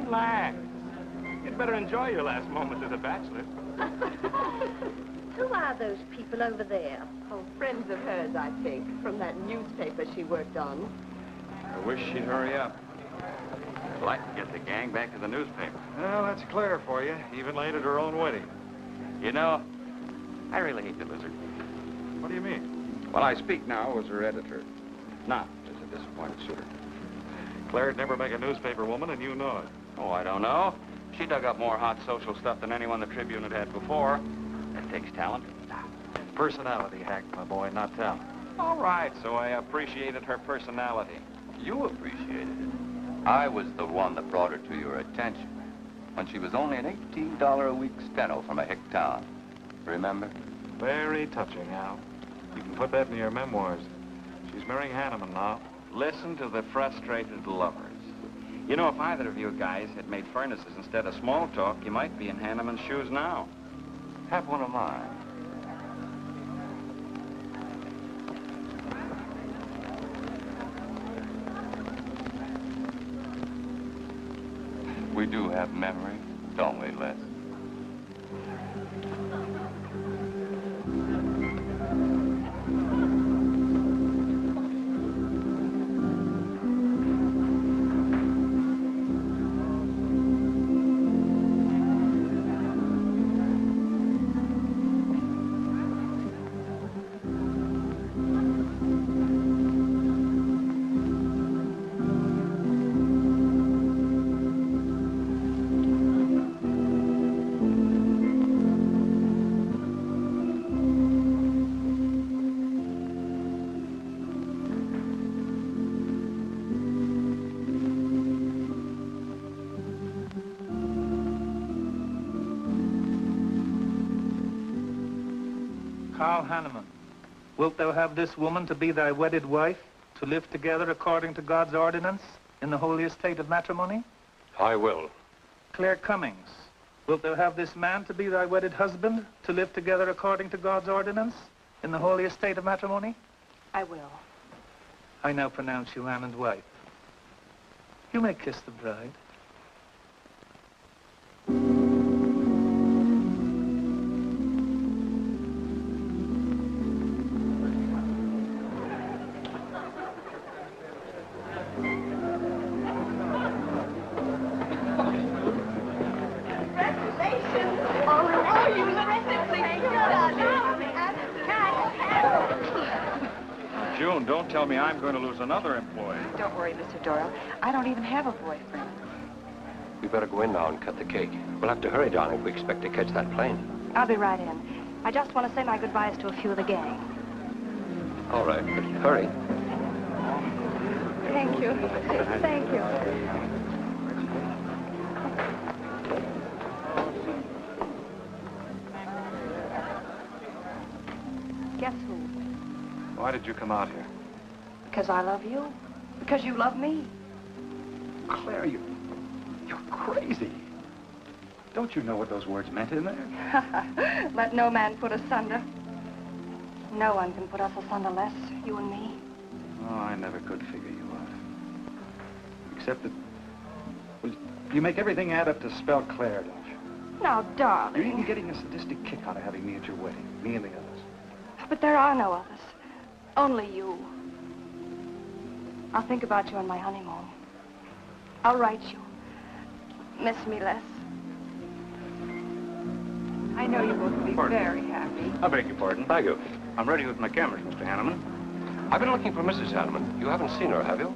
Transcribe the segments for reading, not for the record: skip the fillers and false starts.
Relax. You'd better enjoy your last moments as a bachelor. Who are those people over there? Oh, friends of hers, I think, from that newspaper she worked on. I wish she'd hurry up. I'd like to get the gang back to the newspaper. Well, that's Claire for you. Even late at her own wedding. You know, I really hate the lizard. What do you mean? Well, I speak now as her editor, not as a disappointed suitor. Claire'd never make a newspaper woman, and you know it. Oh, I don't know. She dug up more hot social stuff than anyone the Tribune had before. That takes talent. Personality, Hack, my boy, not talent. All right, so I appreciated her personality. You appreciated it. I was the one that brought her to your attention when she was only an $18 a week steno from a hick town. Remember? Very touching, Al. You can put that in your memoirs. She's marrying Hanneman now. Listen to the frustrated lovers. You know, if either of you guys had made furnaces instead of small talk, you might be in Hanneman's shoes now. Have one of mine. We do have memory, don't we, Les? Carl Hanneman, wilt thou have this woman to be thy wedded wife, to live together according to God's ordinance in the holy estate of matrimony? I will. Claire Cummings, wilt thou have this man to be thy wedded husband, to live together according to God's ordinance in the holy estate of matrimony? I will. I now pronounce you man and wife. You may kiss the bride. June, don't tell me I'm going to lose another employee. Don't worry, Mr. Doyle. I don't even have a boyfriend. We better go in now and cut the cake. We'll have to hurry, darling, if we expect to catch that plane. I'll be right in. I just want to say my goodbyes to a few of the gang. All right, but hurry. Thank you. Thank you. Guess who? Why did you come out here? Because I love you. Because you love me. Claire, you're crazy. Don't you know what those words meant in there? Let no man put asunder. No one can put us asunder less, you and me. Oh, I never could figure you out. Except that, well, you make everything add up to spell Claire, don't you? Now, darling. You're even getting a sadistic kick out of having me at your wedding, me and the others. But there are no others. Only you. I'll think about you on my honeymoon. I'll write you. Miss me less. I know you both be very happy. I beg your pardon. Thank you. I'm ready with my cameras, Mr. Hanneman. I've been looking for Mrs. Hanneman. You haven't seen her, have you?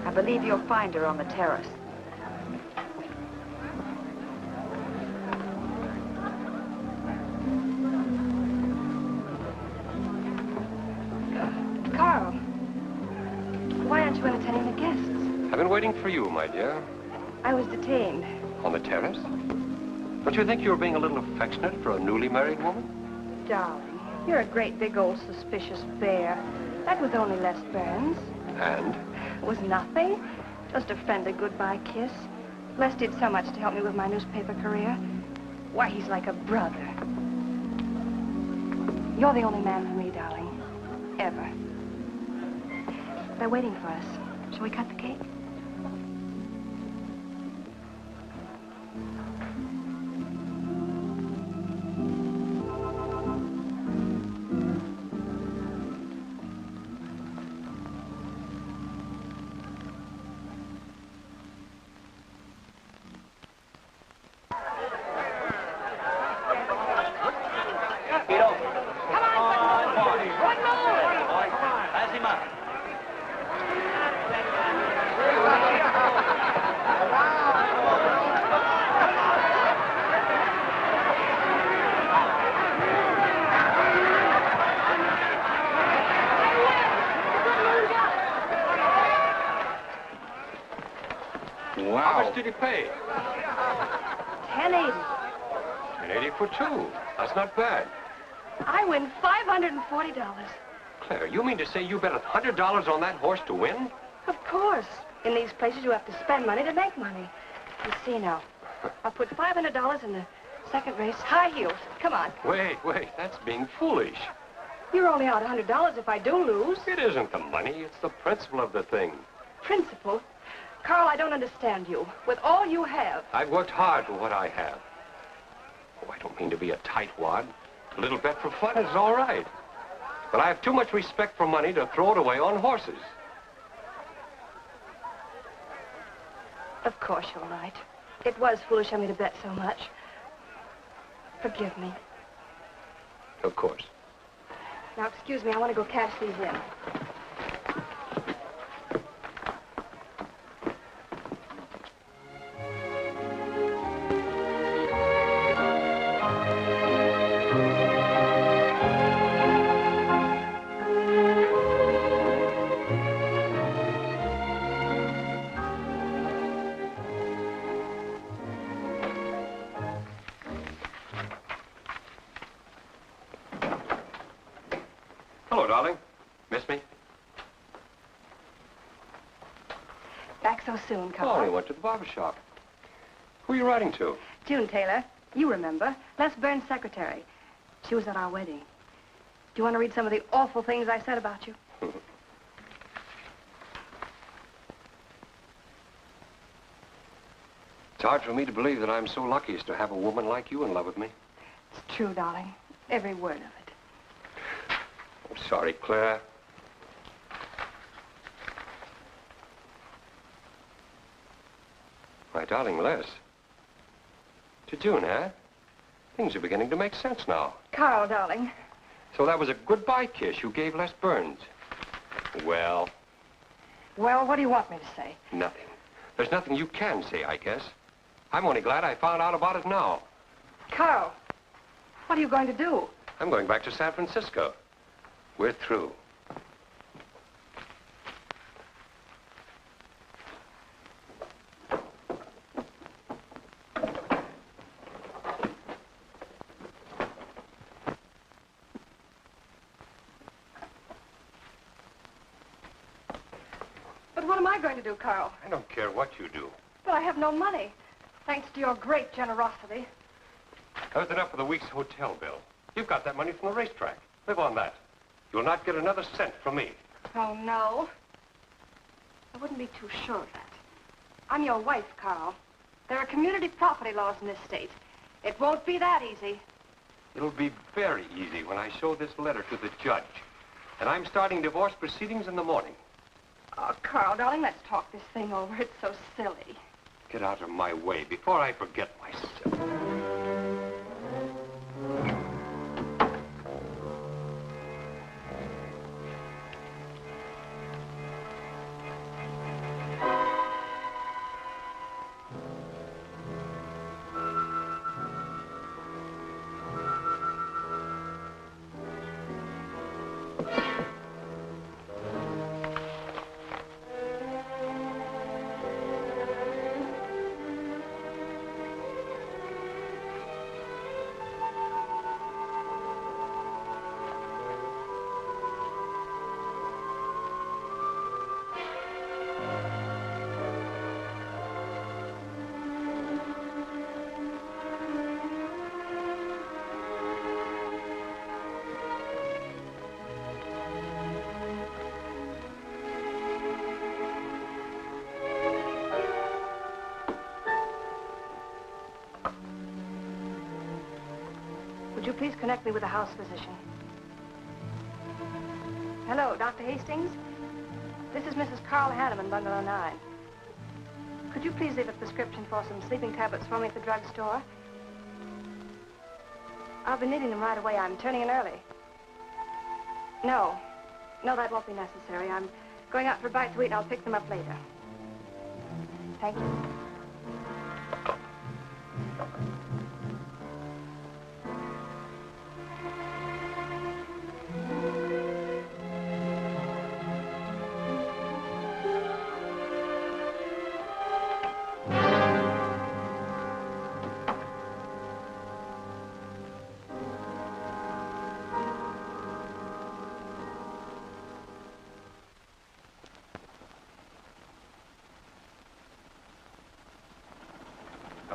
I believe you'll find her on the terrace. Carl, why aren't you entertaining the guests? I've been waiting for you, my dear. I was detained. On the terrace? Don't you think you were being a little affectionate for a newly married woman? Darling, you're a great big old suspicious bear. That was only Les Burns. And? It was nothing. Just a friendly goodbye kiss. Les did so much to help me with my newspaper career. Why, he's like a brother. You're the only man for me, darling. Ever. They're waiting for us. Shall we cut the cake? Wow. How much did he pay? $10.80. $10.80 for two. That's not bad. I win $540. Claire, you mean to say you bet $100 on that horse to win? Of course. In these places, you have to spend money to make money. You see now, I'll put $500 in the second race. High heels. Come on. Wait, that's being foolish. You're only out $100 if I do lose. It isn't the money, it's the principle of the thing. Principle? Carl, I don't understand you. With all you have. I've worked hard for what I have. Oh, I don't mean to be a tightwad. A little bet for fun is all right. But I have too much respect for money to throw it away on horses. Of course you're right. It was foolish of me to bet so much. Forgive me. Of course. Now, excuse me, I want to go cash these in. Hello, darling. Miss me? Back so soon, Oh, Carl. we went to the barber shop. Who are you writing to? June Taylor. You remember. Les Burns' secretary. She was at our wedding. Do you want to read some of the awful things I said about you? It's hard for me to believe that I'm so lucky as to have a woman like you in love with me. It's true, darling. Every word of it. I'm sorry, Claire. My darling Les. To June, eh? Things are beginning to make sense now. Carl, darling. So that was a goodbye kiss you gave Les Burns. Well, Well, what do you want me to say? nothing. There's nothing you can say, I guess. I'm only glad I found out about it now. Carl, what are you going to do? I'm going back to San Francisco. We're through. But what am I going to do, Carl? I don't care what you do. But I have no money. Thanks to your great generosity. There's enough for the week's hotel bill. You've got that money from the racetrack. Live on that. You'll not get another cent from me. Oh, no. I wouldn't be too sure of that. I'm your wife, Carl. There are community property laws in this state. It won't be that easy. It'll be very easy when I show this letter to the judge. And I'm starting divorce proceedings in the morning. Oh, Carl, darling, let's talk this thing over. It's so silly. Get out of my way before I forget myself. Would you please connect me with a house physician? Hello, Dr. Hastings? This is Mrs. Carl Hanneman, Bungalow 9. Could you please leave a prescription for some sleeping tablets for me at the drugstore? I'll be needing them right away. I'm turning in early. No, that won't be necessary. I'm going out for a bite to eat, and I'll pick them up later. Thank you.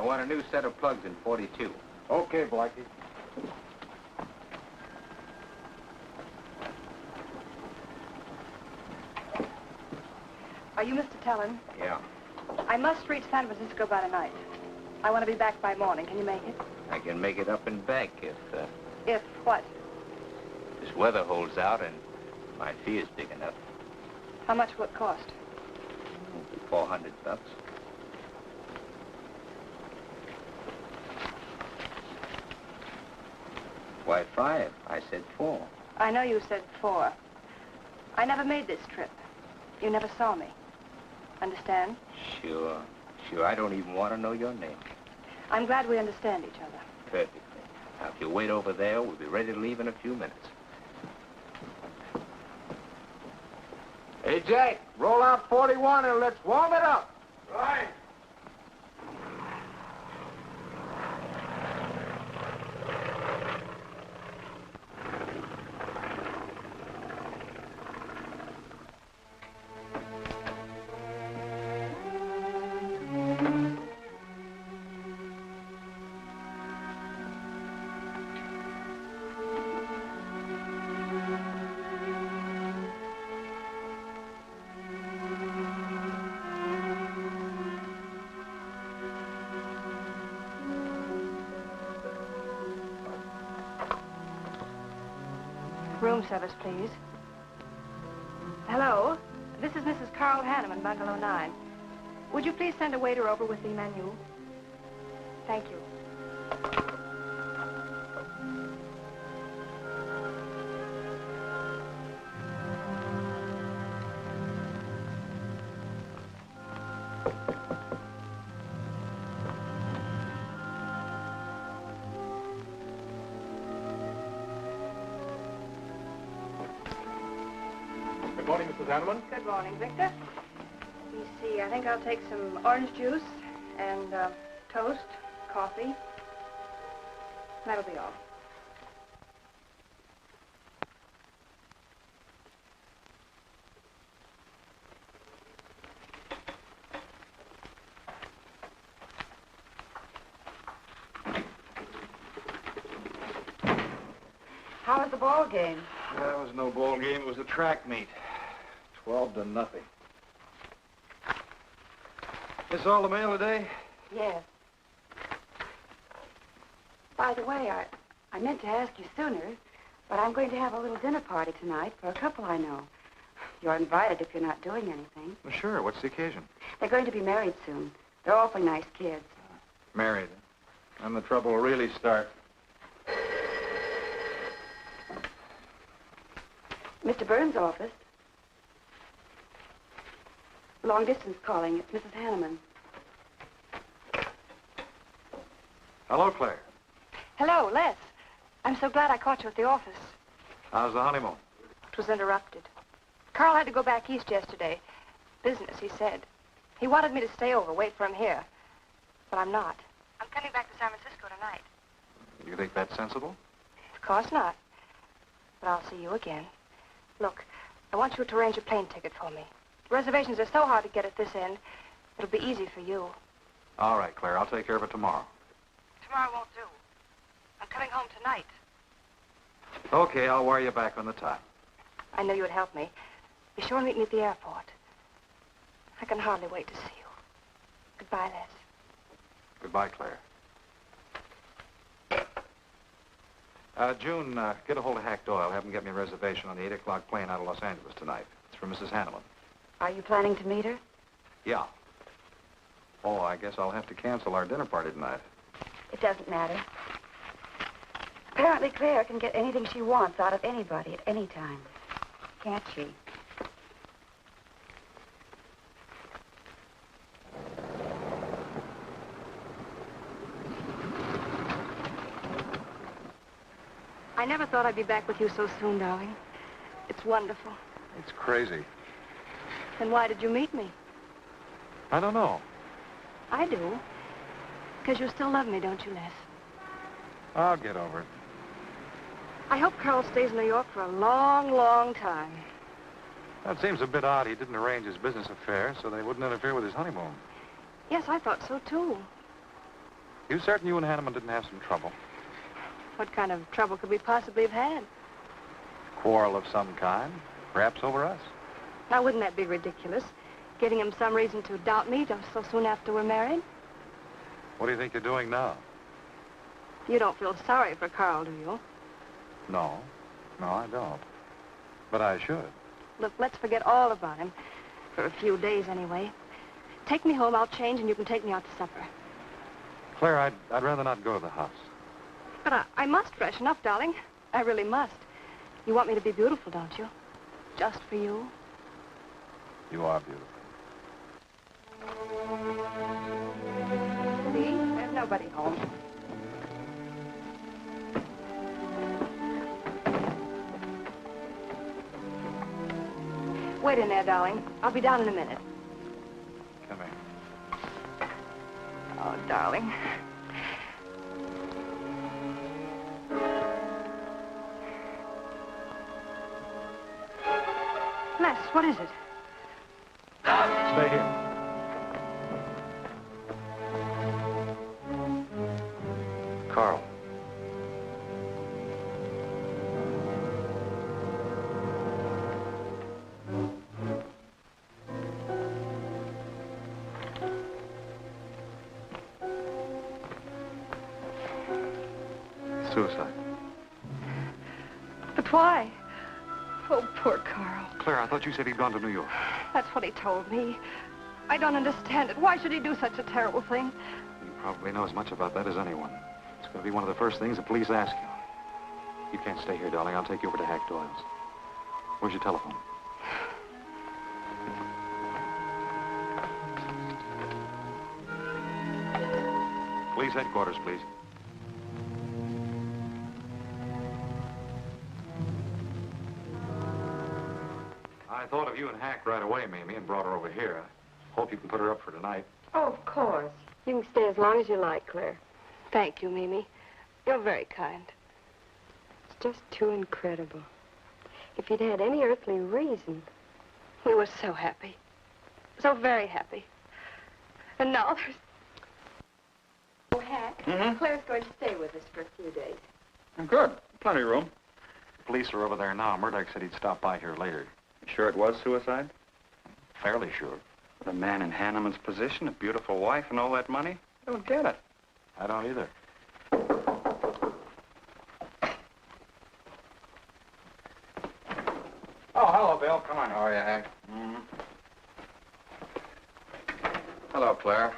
I want a new set of plugs in 42. Okay, Blackie. Are you Mr. Tellen? Yeah. I must reach San Francisco by tonight. I want to be back by morning. Can you make it? I can make it up and back if If what? this weather holds out and my fee is big enough. How much will it cost? $400. Why 5? I said 4. I know you said 4. I never made this trip. You never saw me. Understand? Sure. Sure, I don't even want to know your name. I'm glad we understand each other. Perfectly. Now, if you wait over there, we'll be ready to leave in a few minutes. Hey, Jack, roll out 41 and let's warm it up. Right. Room service, please. Hello? This is Mrs. Carl Hanneman, Bungalow 9. Would you please send a waiter over with the menu? Thank you. Good morning, Mrs. Hanneman. Good morning, Victor. Let me see. I think I'll take some orange juice and toast, coffee. That'll be all. How was the ball game? That was no ball game. It was a track meet. 12-0. This all the mail today? Yes. By the way, I meant to ask you sooner, but I'm going to have a little dinner party tonight for a couple I know. You're invited if you're not doing anything. Well, sure. What's the occasion? They're going to be married soon. They're awfully nice kids. Married. And the trouble will really start. Mr. Burns' office. Long distance calling. It's Mrs. Hanneman. Hello, Claire. Hello, Les. I'm so glad I caught you at the office. How's the honeymoon? It was interrupted. Carl had to go back east yesterday. Business, he said. He wanted me to stay over, wait for him here. But I'm not. I'm coming back to San Francisco tonight. You think that's sensible? Of course not. But I'll see you again. Look, I want you to arrange a plane ticket for me. Reservations are so hard to get at this end, it'll be easy for you. All right, Claire. I'll take care of it tomorrow. Tomorrow won't do. I'm coming home tonight. Okay, I'll wire you back on the time. I know you would help me. Be sure and meet me at the airport. I can hardly wait to see you. Goodbye, Les. Goodbye, Claire. June, get a hold of Hack Doyle. Have him get me a reservation on the 8 o'clock plane out of Los Angeles tonight. It's for Mrs. Hanneman. Are you planning to meet her? Yeah. Oh, I guess I'll have to cancel our dinner party tonight. It doesn't matter. Apparently, Claire can get anything she wants out of anybody at any time. Can't she? I never thought I'd be back with you so soon, darling. It's wonderful. It's crazy. Then why did you meet me? I don't know. I do. Because you still love me, don't you, Les? I'll get over it. I hope Carl stays in New York for a long, long time. That seems a bit odd. He didn't arrange his business affairs so they wouldn't interfere with his honeymoon. Yes, I thought so, too. You certain you and Hanneman didn't have some trouble? What kind of trouble could we possibly have had? Quarrel of some kind, perhaps over us. Now, wouldn't that be ridiculous? Getting him some reason to doubt me just so soon after we're married? What do you think you're doing now? You don't feel sorry for Carl, do you? No. No, I don't. But I should. Look, let's forget all about him. For a few days, anyway. Take me home, I'll change, and you can take me out to supper. Claire, I'd rather not go to the house. But I must freshen up, darling. I really must. You want me to be beautiful, don't you? Just for you? You are beautiful. See? There's nobody home. Wait in there, darling. I'll be down in a minute. Come here. Oh, darling. Les, what is it? Stay here. Carl. Suicide. But why? Oh, poor Carl. Claire, I thought you said he'd gone to New York. That's what he told me. I don't understand it. Why should he do such a terrible thing? You probably know as much about that as anyone. It's going to be one of the first things the police ask you. You can't stay here, darling. I'll take you over to Hack Doyle's. Where's your telephone? Police headquarters, please. I thought of you and Hack right away, Mamie, and brought her over here. I hope you can put her up for tonight. Oh, of course. You can stay as long as you like, Claire. Thank you, Mimi. You're very kind. It's just too incredible. If you'd had any earthly reason. We were so happy. So very happy. And now there's... Oh, Hack, Claire's going to stay with us for a few days. Good. Plenty of room. The police are over there now. Murdoch said he'd stop by here later. You sure it was suicide? Fairly sure. With a man in Hanneman's position, a beautiful wife, and all that money? I don't get it. I don't either. Oh, hello, Bill. Come on. How are you, Hank? Hello, Claire.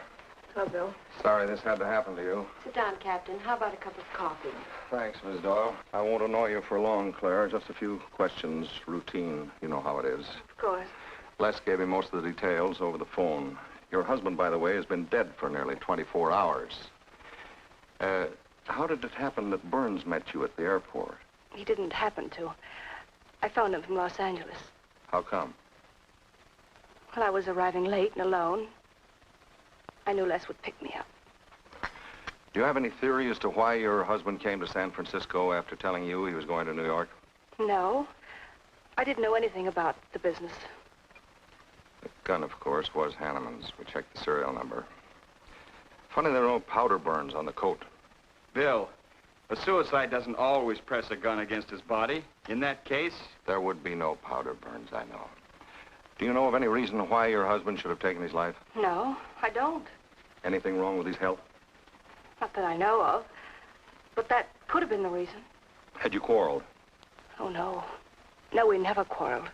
Hello, Bill. Sorry this had to happen to you. Sit down, Captain. How about a cup of coffee? Thanks, Miss Doyle. I won't annoy you for long, Claire. Just a few questions, routine. You know how it is. Of course. Les gave me most of the details over the phone. Your husband, by the way, has been dead for nearly 24 hours. How did it happen that Burns met you at the airport? He didn't happen to. I phoned him from Los Angeles. How come? Well, I was arriving late and alone. I knew Les would pick me up. Do you have any theory as to why your husband came to San Francisco after telling you he was going to New York? No. I didn't know anything about the business. The gun, of course, was Hanneman's. We checked the serial number. Funny there are no powder burns on the coat. Bill, a suicide doesn't always press a gun against his body. In that case... There would be no powder burns, I know. Do you know of any reason why your husband should have taken his life? No, I don't. Anything wrong with his health? Not that I know of. But that could have been the reason. Had you quarreled? Oh, no. No, we never quarreled.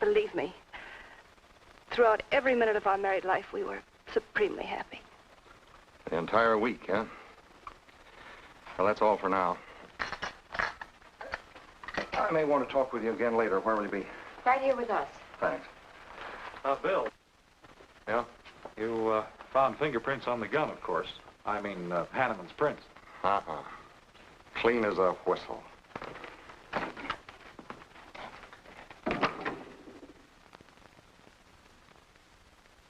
Believe me. Throughout every minute of our married life, we were supremely happy. The entire week, huh? Well, that's all for now. I may want to talk with you again later. Where will you be? Right here with us. Thanks. Bill. Yeah? You, found fingerprints on the gun, of course. I mean, Hanneman's prints. Uh-uh. Clean as a whistle.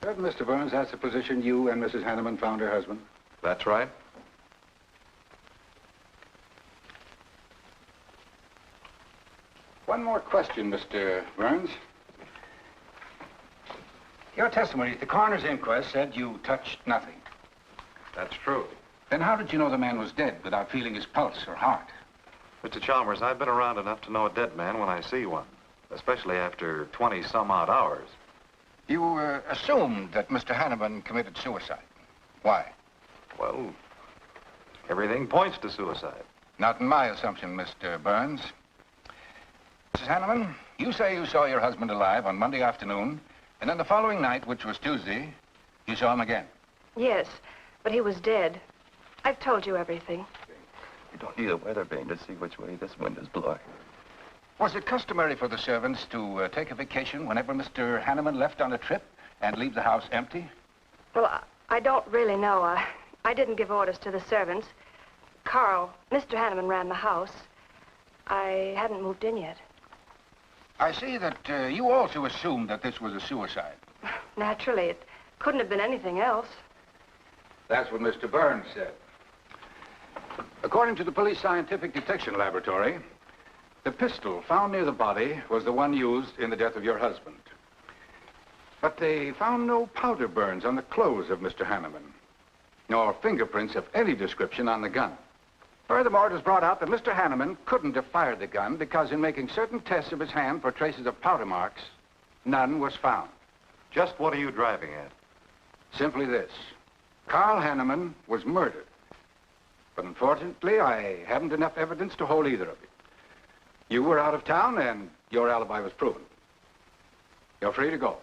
Mr. Burns, that's the position you and Mrs. Hanneman found her husband? That's right. One more question, Mr. Burns. Your testimony at the coroner's inquest said you touched nothing. That's true. Then how did you know the man was dead without feeling his pulse or heart? Mr. Chalmers, I've been around enough to know a dead man when I see one, especially after 20-some-odd hours. You assumed that Mr. Hanneman committed suicide. Why? Well, everything points to suicide. Not in my assumption, Mr. Burns. Mrs. Hanneman, you say you saw your husband alive on Monday afternoon, and then the following night, which was Tuesday, you saw him again. Yes, but he was dead. I've told you everything. You don't need a weather vane to see which way this wind is blowing. Was it customary for the servants to take a vacation whenever Mr. Hanneman left on a trip and leave the house empty? Well, I don't really know. I didn't give orders to the servants. Carl, Mr. Hanneman ran the house. I hadn't moved in yet. I see that you also assumed that this was a suicide. Naturally, it couldn't have been anything else. That's what Mr. Burns said. According to the Police Scientific Detection Laboratory, the pistol found near the body was the one used in the death of your husband. But they found no powder burns on the clothes of Mr. Hanneman, nor fingerprints of any description on the gun. Furthermore, it was brought out that Mr. Hanneman couldn't have fired the gun because in making certain tests of his hand for traces of powder marks, none was found. Just what are you driving at? Simply this. Carl Hanneman was murdered. But unfortunately, I haven't enough evidence to hold either of you. You were out of town, and your alibi was proven. You're free to go.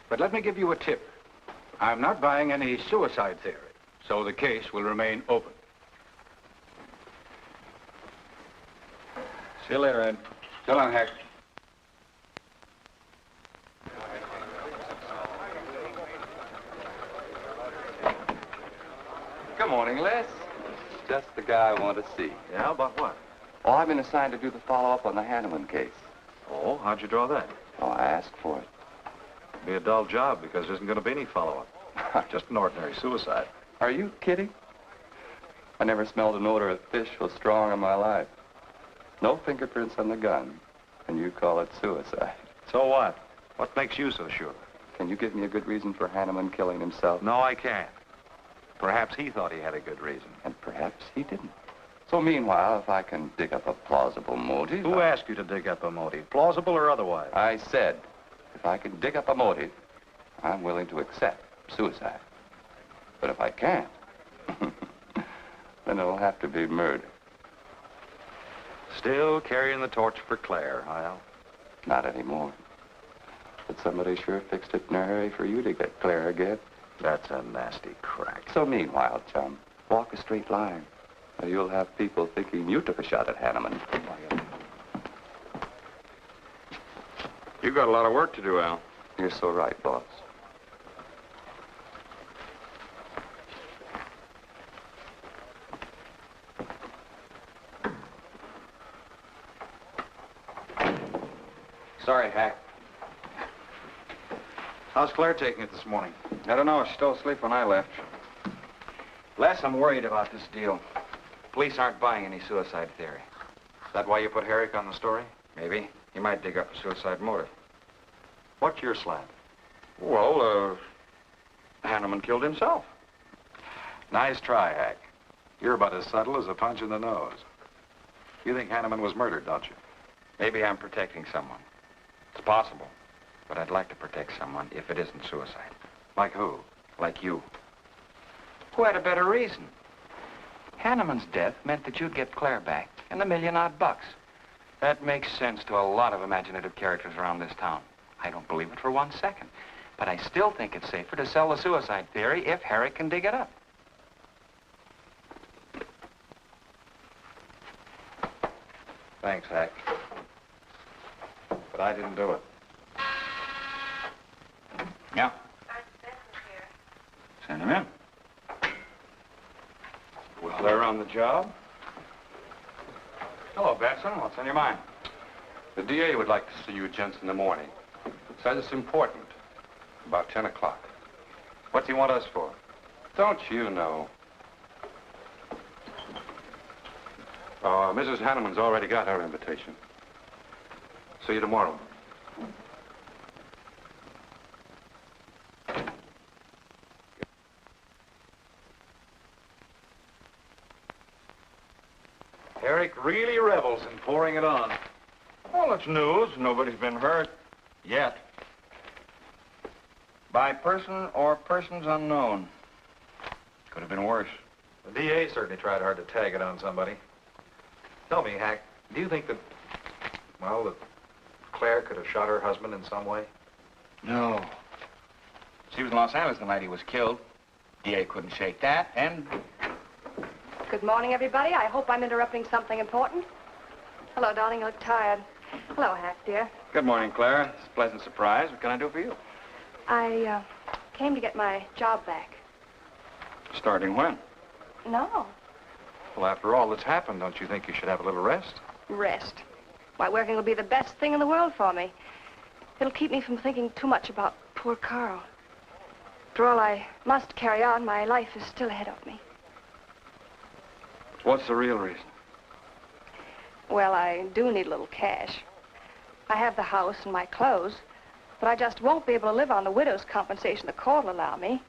But let me give you a tip. I'm not buying any suicide theory, so the case will remain open. See you later, Ed. So long, Hack. Good morning, Les. Just the guy I want to see. Yeah, about what? Oh, I've been assigned to do the follow-up on the Hanneman case. Oh, how'd you draw that? Oh, I asked for it. It'd be a dull job because there isn't going to be any follow-up. Just an ordinary suicide. Are you kidding? I never smelled an odor of fish so strong in my life. No fingerprints on the gun, and you call it suicide. So what? What makes you so sure? Can you give me a good reason for Hanneman killing himself? No, I can't. Perhaps he thought he had a good reason. And perhaps he didn't. So meanwhile, if I can dig up a plausible motive... Who asked you to dig up a motive, plausible or otherwise? I said, if I can dig up a motive, I'm willing to accept suicide. But if I can't, then it'll have to be murder. Still carrying the torch for Claire, Hyle? Not anymore. But somebody sure fixed it in a hurry for you to get Claire again. That's a nasty crack. So meanwhile, chum, walk a straight line. Or you'll have people thinking you took a shot at Hanneman. You got a lot of work to do, Al. You're so right, boss. Sorry, Hack. How's Claire taking it this morning? I don't know. She still asleep when I left. Les, I'm worried about this deal. Police aren't buying any suicide theory. Is that why you put Herrick on the story? Maybe. He might dig up a suicide motive. What's your slant? Well, Hanneman killed himself. Nice try, Hack. You're about as subtle as a punch in the nose. You think Hanneman was murdered, don't you? Maybe I'm protecting someone. It's possible. But I'd like to protect someone if it isn't suicide. Like who? Like you. Who had a better reason? Hanneman's death meant that you'd get Claire back and $1 million odd bucks. That makes sense to a lot of imaginative characters around this town. I don't believe it for 1 second. But I still think it's safer to sell the suicide theory if Herrick can dig it up. Thanks, Hack. But I didn't do it. Yeah. Send him in. Was Claire on the job? Hello, Batson. What's on your mind? The DA would like to see you gents in the morning. Says it's important. About 10 o'clock. What's he want us for? Don't you know? Mrs. Hanneman's already got her invitation. See you tomorrow. Eric really revels in pouring it on. Well, it's news. Nobody's been hurt. Yet. By person or persons unknown. Could have been worse. The DA certainly tried hard to tag it on somebody. Tell me, Hack, do you think that, well, that Claire could have shot her husband in some way? No. She was in Los Angeles the night he was killed. DA couldn't shake that, and... Good morning, everybody. I hope I'm interrupting something important. Hello, darling. You look tired. Hello, Hack, dear. Good morning, Clara. It's a pleasant surprise. What can I do for you? I came to get my job back. Starting when? No. Well, after all that's happened, don't you think you should have a little rest? Rest. Why, working will be the best thing in the world for me. It'll keep me from thinking too much about poor Carl. After all, I must carry on. My life is still ahead of me. What's the real reason? Well, I do need a little cash. I have the house and my clothes, but I just won't be able to live on the widow's compensation the court will allow me.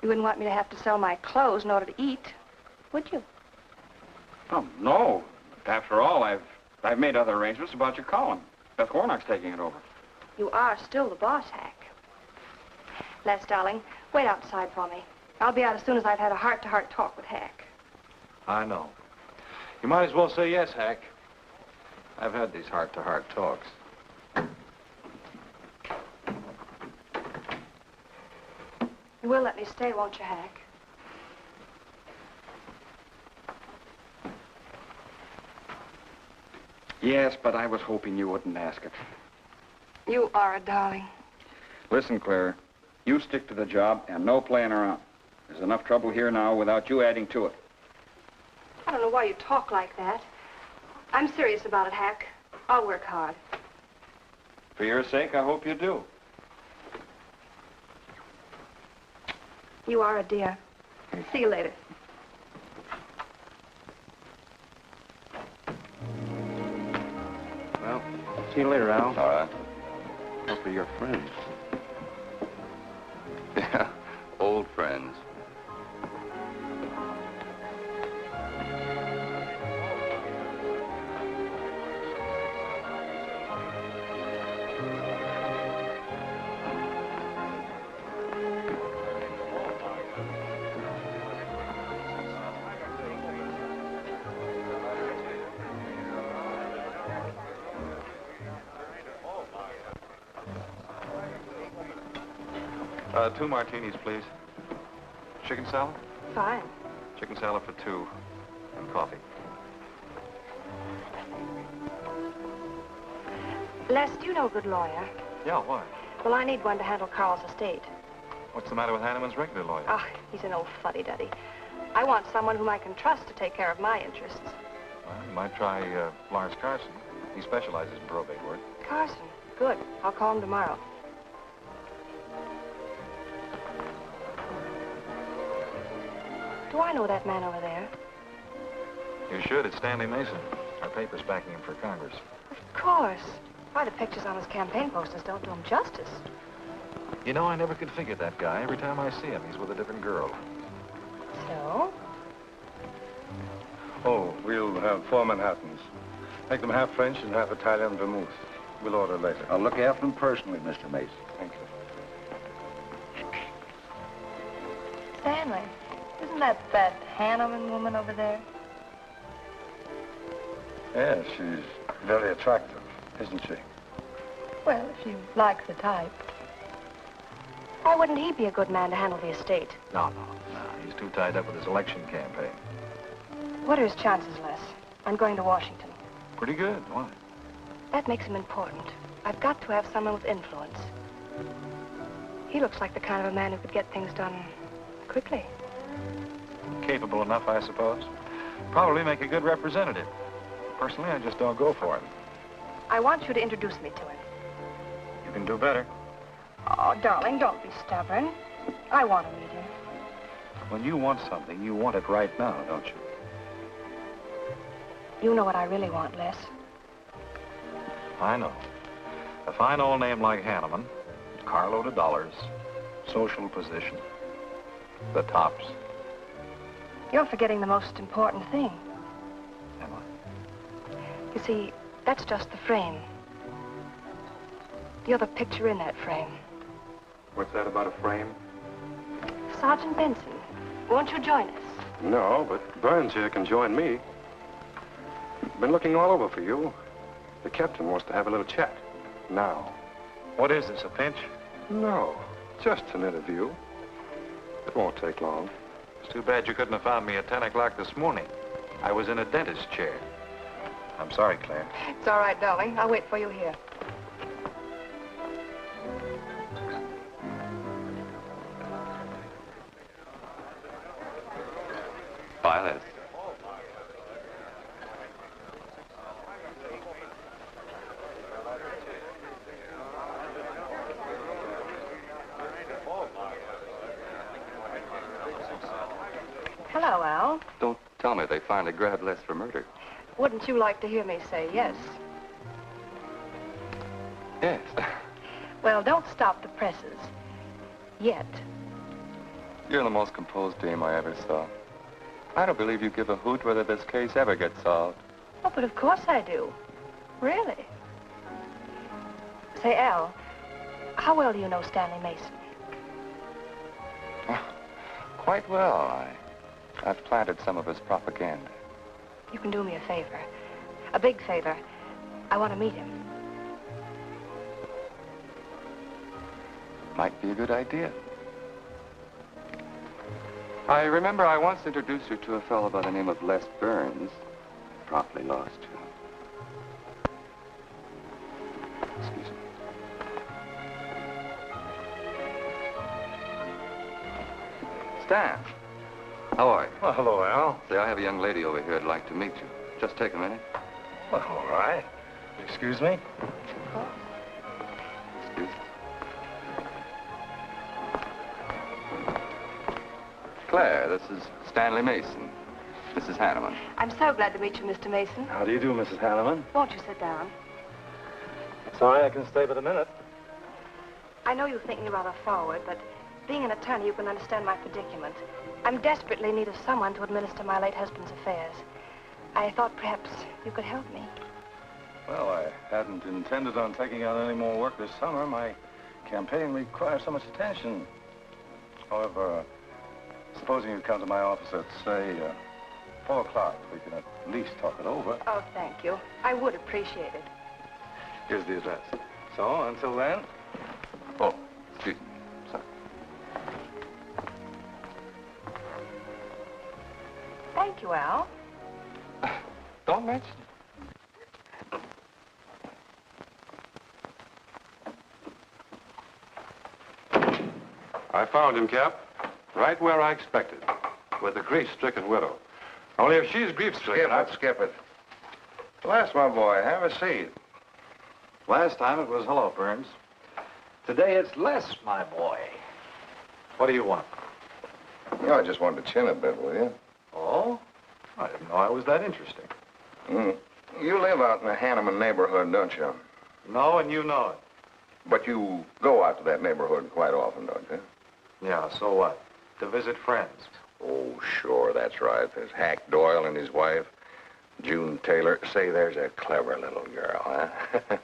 You wouldn't want me to have to sell my clothes in order to eat, would you? Oh, no. After all, I've made other arrangements about your column. Beth Warnock's taking it over. You are still the boss, Hack. Les, darling, wait outside for me. I'll be out as soon as I've had a heart-to-heart talk with Hack. I know. You might as well say yes, Hack. I've had these heart-to-heart talks. You will let me stay, won't you, Hack? Yes, but I was hoping you wouldn't ask it. You are a darling. Listen, Claire, you stick to the job and no playing around. There's enough trouble here now without you adding to it. I don't know why you talk like that. I'm serious about it, Hack. I'll work hard. For your sake, I hope you do. You are a dear. See you later. Well, see you later, Al. All right. Must be your friends. Yeah, old friends. Two martinis, please. Chicken salad? Fine. Chicken salad for two. And coffee. Les, do you know a good lawyer? Yeah, why? Well, I need one to handle Carl's estate. What's the matter with Hanneman's regular lawyer? Ah, he's an old fuddy-duddy. I want someone whom I can trust to take care of my interests. Well, you might try Lawrence Carson. He specializes in probate work. Carson? Good. I'll call him tomorrow. Do I know that man over there? You should. It's Stanley Mason. Our paper's backing him for Congress. Of course. Why, the pictures on his campaign posters don't do him justice. You know, I never could figure that guy. Every time I see him, he's with a different girl. So? Oh, we'll have 4 Manhattans. Make them half French and half Italian vermouth. We'll order later. I'll look after them personally, Mr. Mason. Thank you. Stanley, isn't that Hanneman woman over there? Yes, she's very attractive, isn't she? Well, if you like the type. Why wouldn't he be a good man to handle the estate? No. He's too tied up with his election campaign. What are his chances, Les? I'm going to Washington. Pretty good. Why? That makes him important. I've got to have someone with influence. He looks like the kind of a man who could get things done quickly. Capable enough, I suppose. Probably make a good representative. Personally, I just don't go for him. I want you to introduce me to him. You can do better. Oh, darling, don't be stubborn. I want to meet him. When you want something, you want it right now, don't you? You know what I really want, Les. I know. A fine old name like Hanneman, carload of dollars, social position, the tops. You're forgetting the most important thing. Emma. You see, that's just the frame. You're the picture in that frame. What's that about a frame? Sergeant Benson, won't you join us? No, but Burns here can join me. Been looking all over for you. The captain wants to have a little chat. Now. What is this, a pinch? No, just an interview. It won't take long. It's too bad you couldn't have found me at 10 o'clock this morning. I was in a dentist's chair. I'm sorry, Claire. It's all right, darling. I'll wait for you here. Violet. Hello, Al. Don't tell me they finally grabbed Les for murder. Wouldn't you like to hear me say yes? Yes. Well, don't stop the presses. Yet. You're the most composed dame I ever saw. I don't believe you give a hoot whether this case ever gets solved. Oh, but of course I do. Really. Say, Al, how well do you know Stanley Mason? Quite well. I've planted some of his propaganda. You can do me a favor. A big favor. I want to meet him. Might be a good idea. I remember I once introduced you to a fellow by the name of Les Burns. Promptly lost you. Excuse me. Stan, how are you? Well, hello, Al. Say, I have a young lady over here I'd like to meet you. Just take a minute. Well, all right. Excuse me? Excuse me. Claire, this is Stanley Mason. Mrs. Hanneman. I'm so glad to meet you, Mr. Mason. How do you do, Mrs. Hanneman? Won't you sit down? Sorry, I can stay but a minute. I know you think me rather forward, but being an attorney, you can understand my predicament. I'm desperately in need of someone to administer my late husband's affairs. I thought perhaps you could help me. Well, I hadn't intended on taking on any more work this summer. My campaign requires so much attention. However, supposing you come to my office at, say, 4 o'clock, we can at least talk it over. Oh, thank you. I would appreciate it. Here's the address. So, until then... Oh, excuse me. Sorry. Thank you, Al. Don't mention it. I found him, Cap. Right where I expected. With the grief-stricken widow. Only if she's grief-stricken... Skip it. Les, my boy, have a seat. Last time it was hello, Burns. Today it's Les, my boy. What do you want? You know, I just wanted to chin a bit with you. Oh? I didn't know I was that interesting. You live out in the Hanneman neighborhood, don't you? No, and you know it. But you go out to that neighborhood quite often, don't you? Yeah, so what? To visit friends. Oh, sure, that's right. There's Hack Doyle and his wife, June Taylor. Say, there's a clever little girl, huh?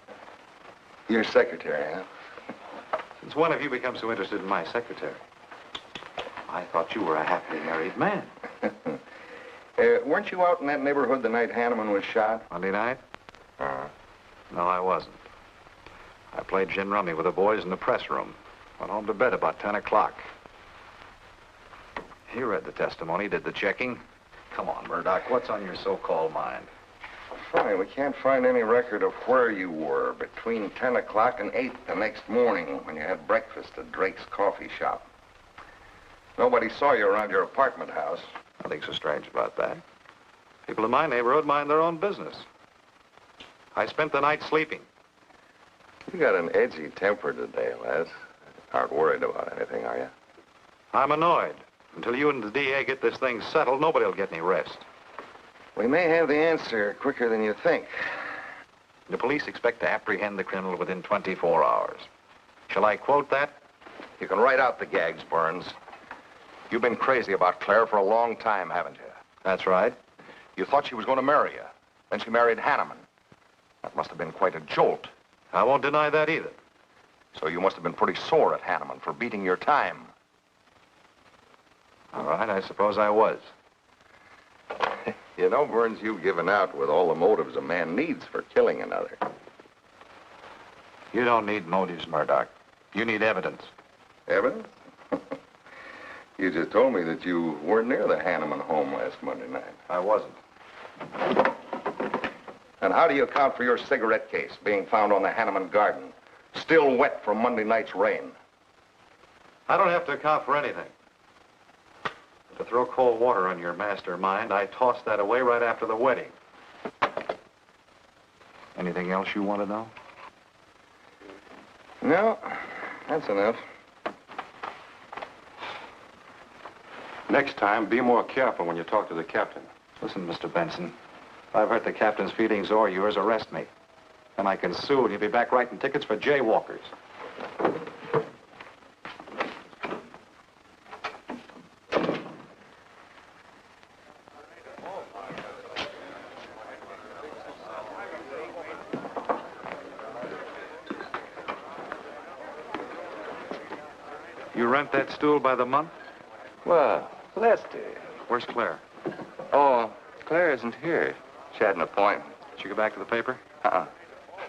Your secretary, huh? Since when have you become so interested in my secretary? I thought you were a happily married man. Weren't you out in that neighborhood the night Hanneman was shot? Monday night? No, I wasn't. I played gin rummy with the boys in the press room. Went home to bed about 10 o'clock. He read the testimony, did the checking. Come on, Murdoch, what's on your so-called mind? Funny, we can't find any record of where you were between 10 o'clock and 8 the next morning when you had breakfast at Drake's coffee shop. Nobody saw you around your apartment house. Nothing so strange about that. People in my neighborhood mind their own business. I spent the night sleeping. You got an edgy temper today, Les. Aren't worried about anything, are you? I'm annoyed. Until you and the DA get this thing settled, nobody will get any rest. We may have the answer quicker than you think. The police expect to apprehend the criminal within 24 hours. Shall I quote that? You can write out the gags, Burns. You've been crazy about Claire for a long time, haven't you? That's right. You thought she was going to marry you. Then she married Hanneman. That must have been quite a jolt. I won't deny that either. So you must have been pretty sore at Hanneman for beating your time. All right, I suppose I was. You know, Burns, you've given out with all the motives a man needs for killing another. You don't need motives, Murdoch. You need evidence. Evidence? You just told me that you weren't near the Hanneman home last Monday night. I wasn't. And how do you account for your cigarette case being found on the Hanneman garden, still wet from Monday night's rain? I don't have to account for anything. To throw cold water on your mastermind, I tossed that away right after the wedding. Anything else you want to know? No, that's enough. Next time, be more careful when you talk to the captain. Listen, Mr. Benson, if I've hurt the captain's feelings or yours, arrest me. Then I can sue and you'll be back writing tickets for jaywalkers. You rent that stool by the month? Well, Lester. Where's Claire? Oh, Claire isn't here. She had an appointment. Did she go back to the paper?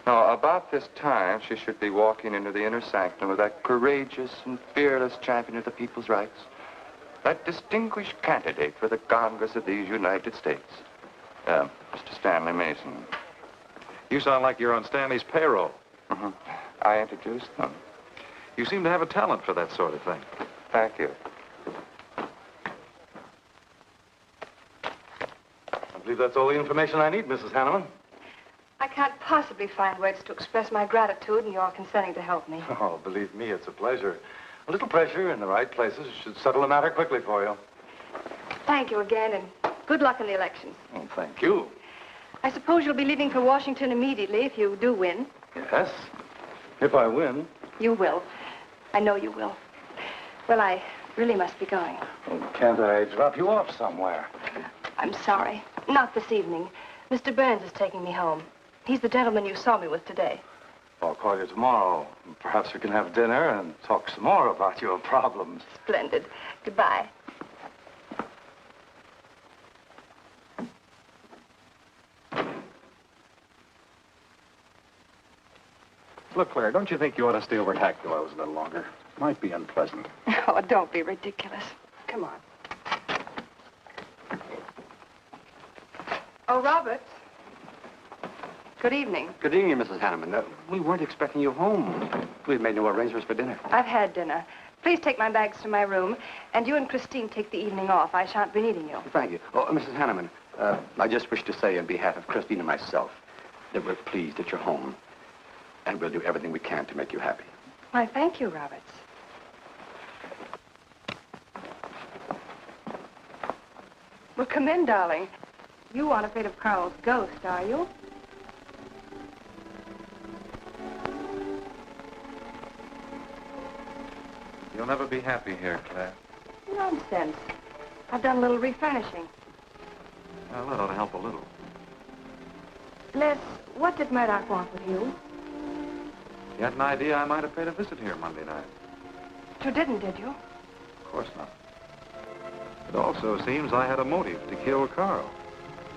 No, about this time, she should be walking into the inner sanctum of that courageous and fearless champion of the people's rights. That distinguished candidate for the Congress of these United States. Mr. Stanley Mason. You sound like you're on Stanley's payroll. I introduced them. You seem to have a talent for that sort of thing. Thank you. I believe that's all the information I need, Mrs. Hanneman. I can't possibly find words to express my gratitude in your consenting to help me. Oh, believe me, it's a pleasure. A little pressure in the right places should settle the matter quickly for you. Thank you again, and good luck in the elections. Oh, thank you. I suppose you'll be leaving for Washington immediately if you do win. Yes, if I win. You will. I know you will. Well, I really must be going. Oh, can't I drop you off somewhere? I'm sorry. Not this evening. Mr. Burns is taking me home. He's the gentleman you saw me with today. I'll call you tomorrow. Perhaps we can have dinner and talk some more about your problems. Splendid. Goodbye. Look, Claire, don't you think you ought to stay over at Hackdale's a little longer? Might be unpleasant. Oh, don't be ridiculous. Come on. Oh, Robert. Good evening. Good evening, Mrs. Hanneman. We weren't expecting you home. We've made no arrangements for dinner. I've had dinner. Please take my bags to my room, and you and Christine take the evening off. I shan't be needing you. Thank you. Oh, Mrs. Hanneman, I just wish to say on behalf of Christine and myself that we're pleased that you're home, and we'll do everything we can to make you happy. Why, thank you, Roberts. Well, come in, darling. You aren't afraid of Carl's ghost, are you? You'll never be happy here, Claire. Nonsense. I've done a little refurnishing. Well, that'll help a little. Les, what did Murdoch want with you? You had an idea I might have paid a visit here Monday night. You didn't, did you? Of course not. It also seems I had a motive to kill Carl.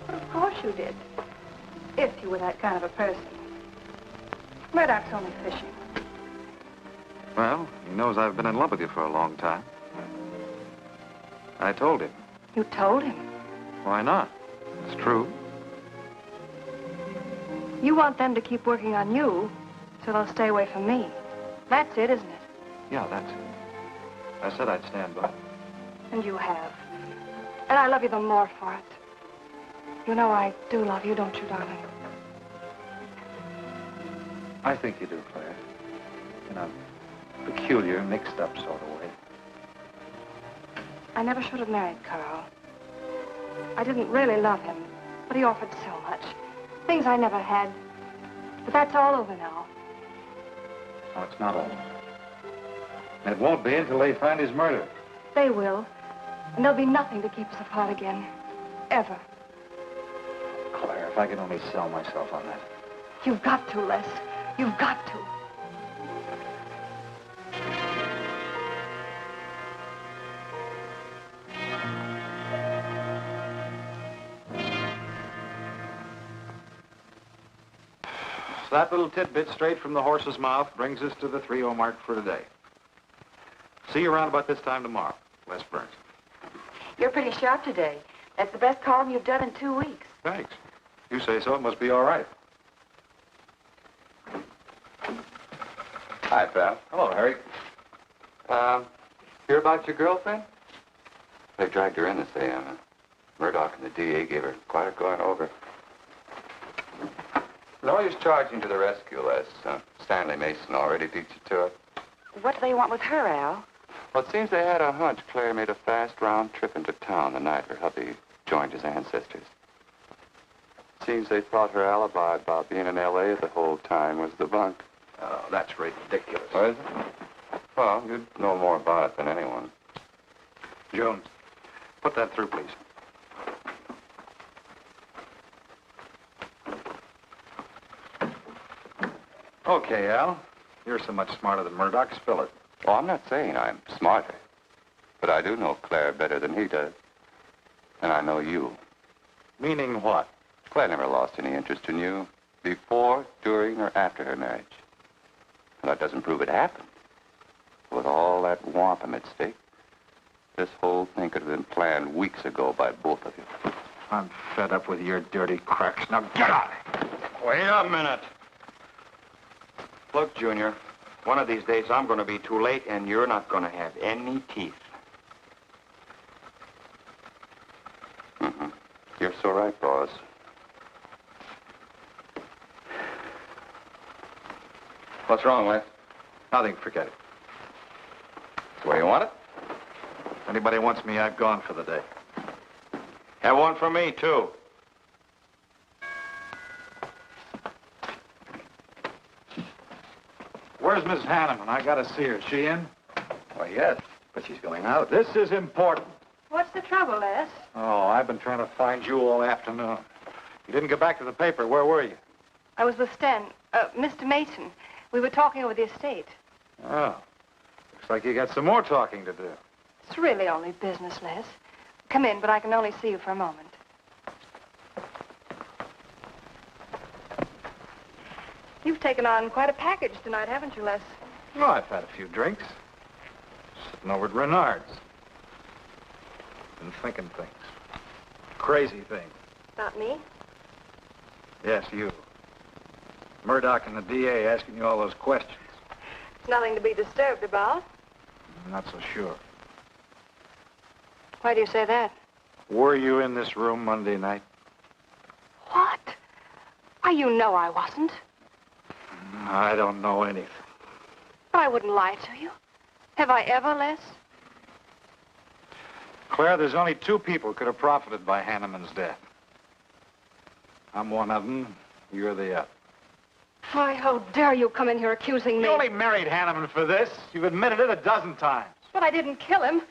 But of course you did. If you were that kind of a person. Murdoch's only fishing. Well, he knows I've been in love with you for a long time. I told him. You told him? Why not? It's true. You want them to keep working on you, so they'll stay away from me. That's it, isn't it? Yeah, that's it. I said I'd stand by. And you have. And I love you the more for it. You know I do love you, don't you, darling? I think you do, Claire. In a peculiar, mixed-up sort of way. I never should have married Carl. I didn't really love him, but he offered so much. Things I never had. But that's all over now. No, it's not all. And it won't be until they find his murder. They will. And there'll be nothing to keep us apart again. Ever. If I could only sell myself on that. You've got to, Les. You've got to. That little tidbit straight from the horse's mouth brings us to the 3-0 mark for today. See you around about this time tomorrow. Les Burns. You're pretty sharp today. That's the best column you've done in 2 weeks. Thanks. You say so, it must be all right. Hi, pal. Hello, Harry. Hear about your girlfriend? They dragged her in this day, Emma. Murdoch and the DA gave her quite a going over. No use charging to the rescue, Les. Stanley Mason already beat you to it. What do they want with her, Al? Well, it seems they had a hunch Claire made a fast round trip into town the night her hubby joined his ancestors. Seems they thought her alibi about being in L.A. the whole time was the bunk. Oh, that's ridiculous. Oh, is it? Well, you'd know more about it than anyone. Jones, put that through, please. Okay, Al. You're so much smarter than Murdoch. Spill it. Oh, I'm not saying I'm smarter. But I do know Claire better than he does. And I know you. Meaning what? Claire never lost any interest in you before, during, or after her marriage. And that doesn't prove it happened. With all that wampum at stake, this whole thing could have been planned weeks ago by both of you. I'm fed up with your dirty cracks. Now get out! Wait a minute. Look, Junior, one of these days I'm going to be too late and you're not going to have any teeth. Mm-hmm. You're so right, boss. What's wrong, Les? Nothing. Forget it. That's the way you want it? If anybody wants me, I've gone for the day. Have one for me, too. Where's Miss Hanneman? I gotta see her. Is she in? Why, yes, but she's going out. This is important. What's the trouble, Les? Oh, I've been trying to find you all afternoon. You didn't get back to the paper. Where were you? I was with Mr. Mason. We were talking over the estate. Oh. Looks like you got some more talking to do. It's really only business, Les. Come in, but I can only see you for a moment. You've taken on quite a package tonight, haven't you, Les? Oh, I've had a few drinks. Sitting over at Renard's. Been thinking things. Crazy things. About me? Yes, you. Murdoch and the DA asking you all those questions. It's nothing to be disturbed about. I'm not so sure. Why do you say that? Were you in this room Monday night? What? Why, you know I wasn't. I don't know anything. But I wouldn't lie to you. Have I ever, Les? Claire, there's only 2 people could have profited by Hanneman's death. I'm one of them. You're the other. Why, how dare you come in here accusing me? You only married Hanneman for this. You've admitted it a dozen times. But I didn't kill him.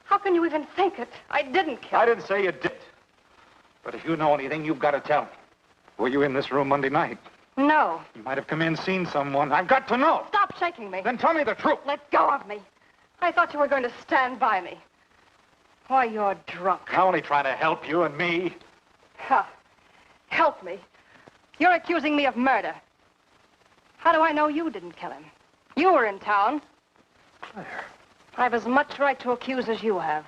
How can you even think it? I didn't kill him. I didn't say you did. But if you know anything, you've got to tell me. Were you in this room Monday night? No. You might have come in, seen someone. I've got to know. Stop shaking me. Then tell me the truth. Let go of me. I thought you were going to stand by me. Why, you're drunk. I'm only trying to help you and me. Huh. Help me. You're accusing me of murder. How do I know you didn't kill him? You were in town. Claire. I've as much right to accuse as you have.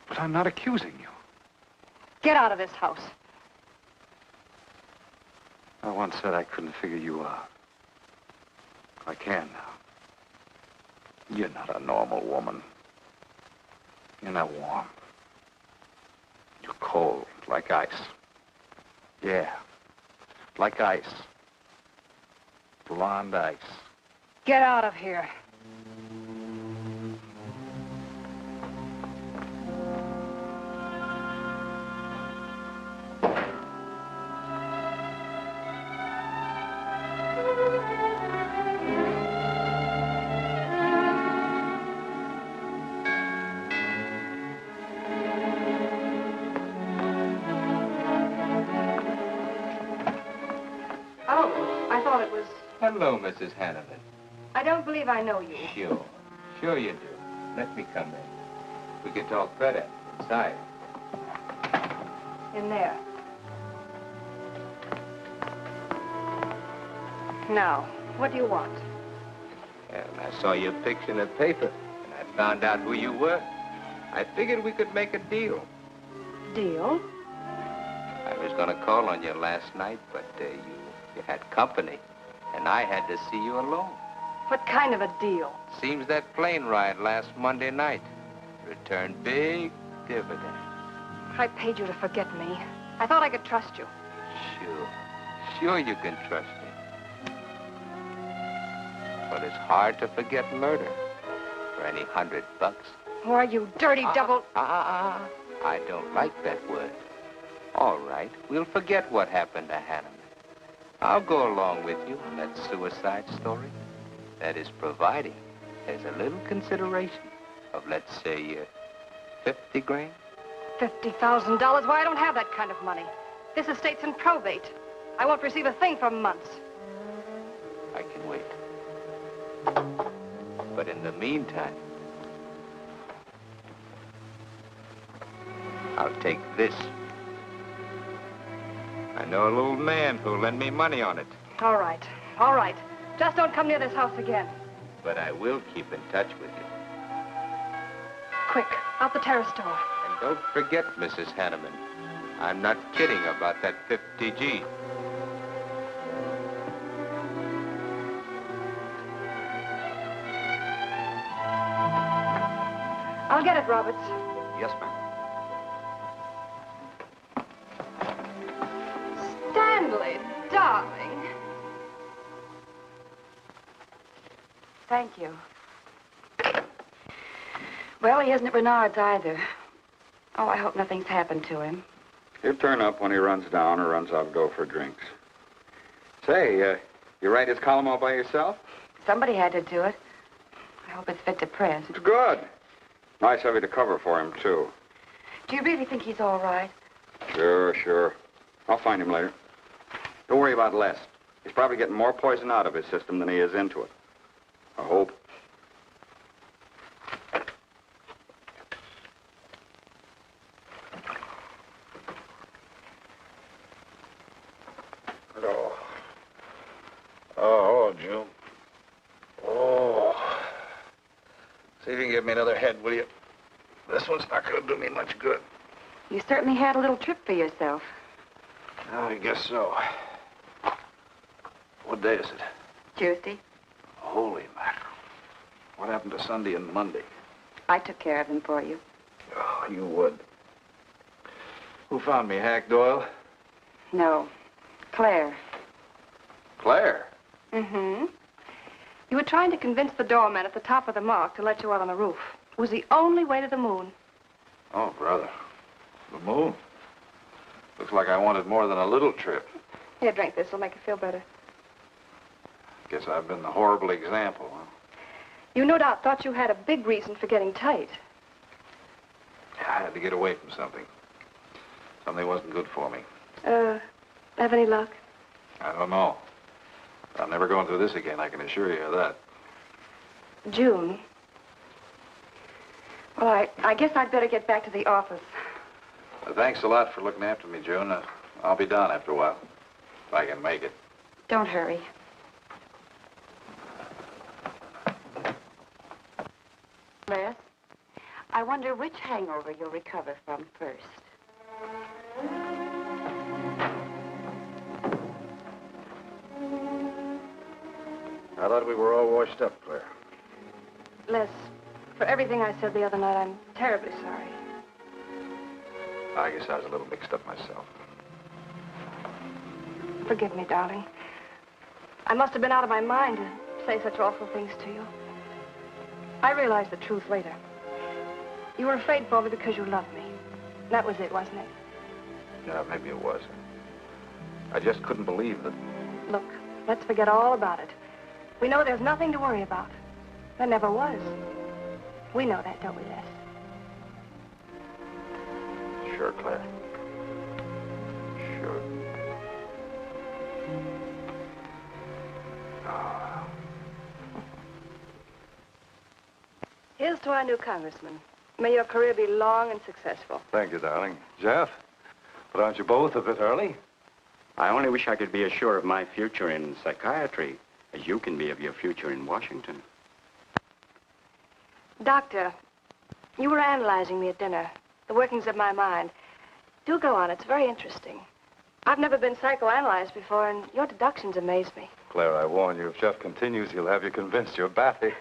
But I'm not accusing you. Get out of this house. I once said I couldn't figure you out. I can now. You're not a normal woman. You're not warm. You're cold, like ice. Yeah, like ice. Blonde ice. Get out of here. Hello, Mrs. Hanneman. I don't believe I know you. Sure. Sure you do. Let me come in. We can talk better inside. In there. Now, what do you want? And I saw your picture in the paper, and I found out who you were. I figured we could make a deal. Deal? I was going to call on you last night, but you had company, and I had to see you alone. What kind of a deal? Seems that plane ride last Monday night returned big dividends. I paid you to forget me. I thought I could trust you. Sure. Sure you can trust me. But it's hard to forget murder for any $100. Why, you dirty double... I don't like that word. All right, we'll forget what happened to Hanneman. I'll go along with you on that suicide story. That is providing there's a little consideration of, let's say, 50 grand. $50,000? Why, I don't have that kind of money. This estate's in probate. I won't receive a thing for months. I can wait. But in the meantime, I'll take this. I know a little man who'll lend me money on it. All right. All right. Just don't come near this house again. But I will keep in touch with you. Quick, out the terrace door. And don't forget, Mrs. Hanneman, I'm not kidding about that 50G. I'll get it, Roberts. Yes, ma'am. Stanley, darling. Thank you. Well, he isn't at Bernard's either. Oh, I hope nothing's happened to him. He'll turn up when he runs down or runs out to go for drinks. Say, you write his column all by yourself? Somebody had to do it. I hope it's fit to print. It's good. Nice of you to cover for him, too. Do you really think he's all right? Sure, sure. I'll find him later. Don't worry about Les. He's probably getting more poison out of his system than he is into it. I hope. Hello. Oh, June. Oh. See if you can give me another head, will you? This one's not going to do me much good. You certainly had a little trip for yourself. I guess so. What day is it? Tuesday. Holy mackerel. What happened to Sunday and Monday? I took care of them for you. Oh, you would. Who found me, Hack Doyle? No. Claire. Claire? Mm-hmm. You were trying to convince the doorman at the top of the mark to let you out on the roof. It was the only way to the moon. Oh, brother. The moon? Looks like I wanted more than a little trip. Here, drink this. It'll make you feel better. Guess I've been the horrible example, huh? You no doubt thought you had a big reason for getting tight. I had to get away from something. Something wasn't good for me. Have any luck? I don't know. I'm never going through this again, I can assure you of that. June. Well, I guess I'd better get back to the office. Thanks a lot for looking after me, June. I'll be down after a while, if I can make it. Don't hurry. Les, I wonder which hangover you'll recover from first. I thought we were all washed up, Claire. Les, for everything I said the other night, I'm terribly sorry. I guess I was a little mixed up myself. Forgive me, darling. I must have been out of my mind to say such awful things to you. I realized the truth later. You were afraid for me because you loved me. That was it, wasn't it? Yeah, maybe it was. I just couldn't believe that. Look, let's forget all about it. We know there's nothing to worry about. There never was. We know that, don't we, Les? Sure, Claire. Sure. Oh, Here's to our new congressman. May your career be long and successful. Thank you, darling. Jeff, but aren't you both a bit early? I only wish I could be as sure of my future in psychiatry as you can be of your future in Washington. Doctor, you were analyzing me at dinner, the workings of my mind. Do go on. It's very interesting. I've never been psychoanalyzed before, and your deductions amaze me. Claire, I warn you, if Jeff continues, he'll have you convinced you're batty.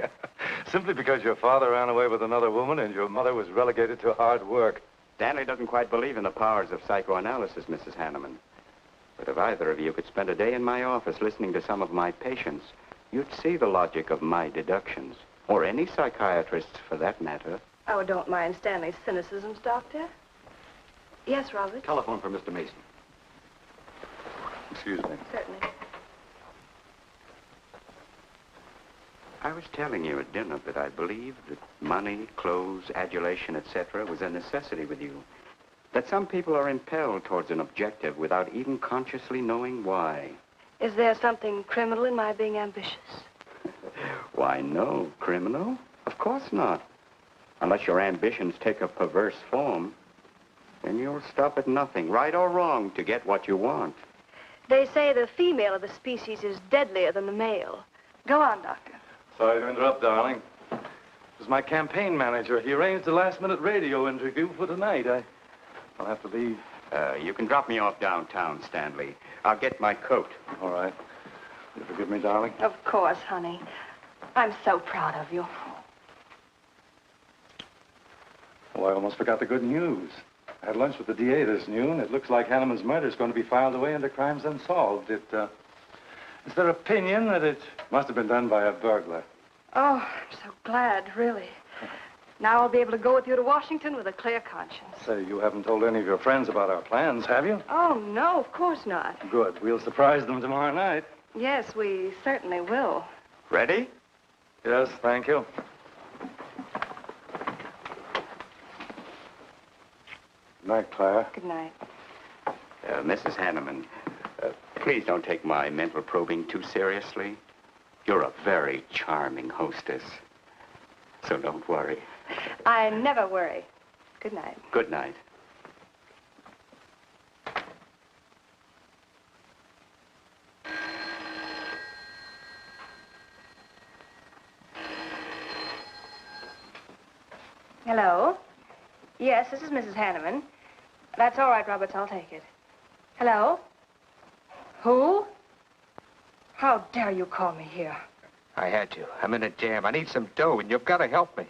Simply because your father ran away with another woman and your mother was relegated to hard work. Stanley doesn't quite believe in the powers of psychoanalysis, Mrs. Hanneman. But if either of you could spend a day in my office listening to some of my patients, you'd see the logic of my deductions. Or any psychiatrist's, for that matter. Oh, don't mind Stanley's cynicisms, Doctor. Yes, Robert? Telephone for Mr. Mason. Excuse me. Certainly. I was telling you at dinner that I believe that money, clothes, adulation, etc. was a necessity with you. That some people are impelled towards an objective without even consciously knowing why. Is there something criminal in my being ambitious? Why, no. Criminal? Of course not. Unless your ambitions take a perverse form, then you'll stop at nothing, right or wrong, to get what you want. They say the female of the species is deadlier than the male. Go on, Doctor. Sorry to interrupt, darling. This is my campaign manager. He arranged a last-minute radio interview for tonight. I'll have to leave. You can drop me off downtown, Stanley. I'll get my coat. All right. You forgive me, darling? Of course, honey. I'm so proud of you. Oh, I almost forgot the good news. I had lunch with the DA this noon. It looks like Hanneman's murder is going to be filed away under crimes unsolved. It's their opinion that it must have been done by a burglar. Oh, I'm so glad, really. Now I'll be able to go with you to Washington with a clear conscience. Say, you haven't told any of your friends about our plans, have you? Oh, no, of course not. Good. We'll surprise them tomorrow night. Yes, we certainly will. Ready? Yes, thank you. Good night, Claire. Good night. Mrs. Hanneman, please don't take my mental probing too seriously. You're a very charming hostess. So don't worry. I never worry. Good night. Good night. Hello? Yes, this is Mrs. Hanneman. That's all right, Roberts. I'll take it. Hello? Who? How dare you call me here? I had to. I'm in a jam. I need some dough, and you've got to help me.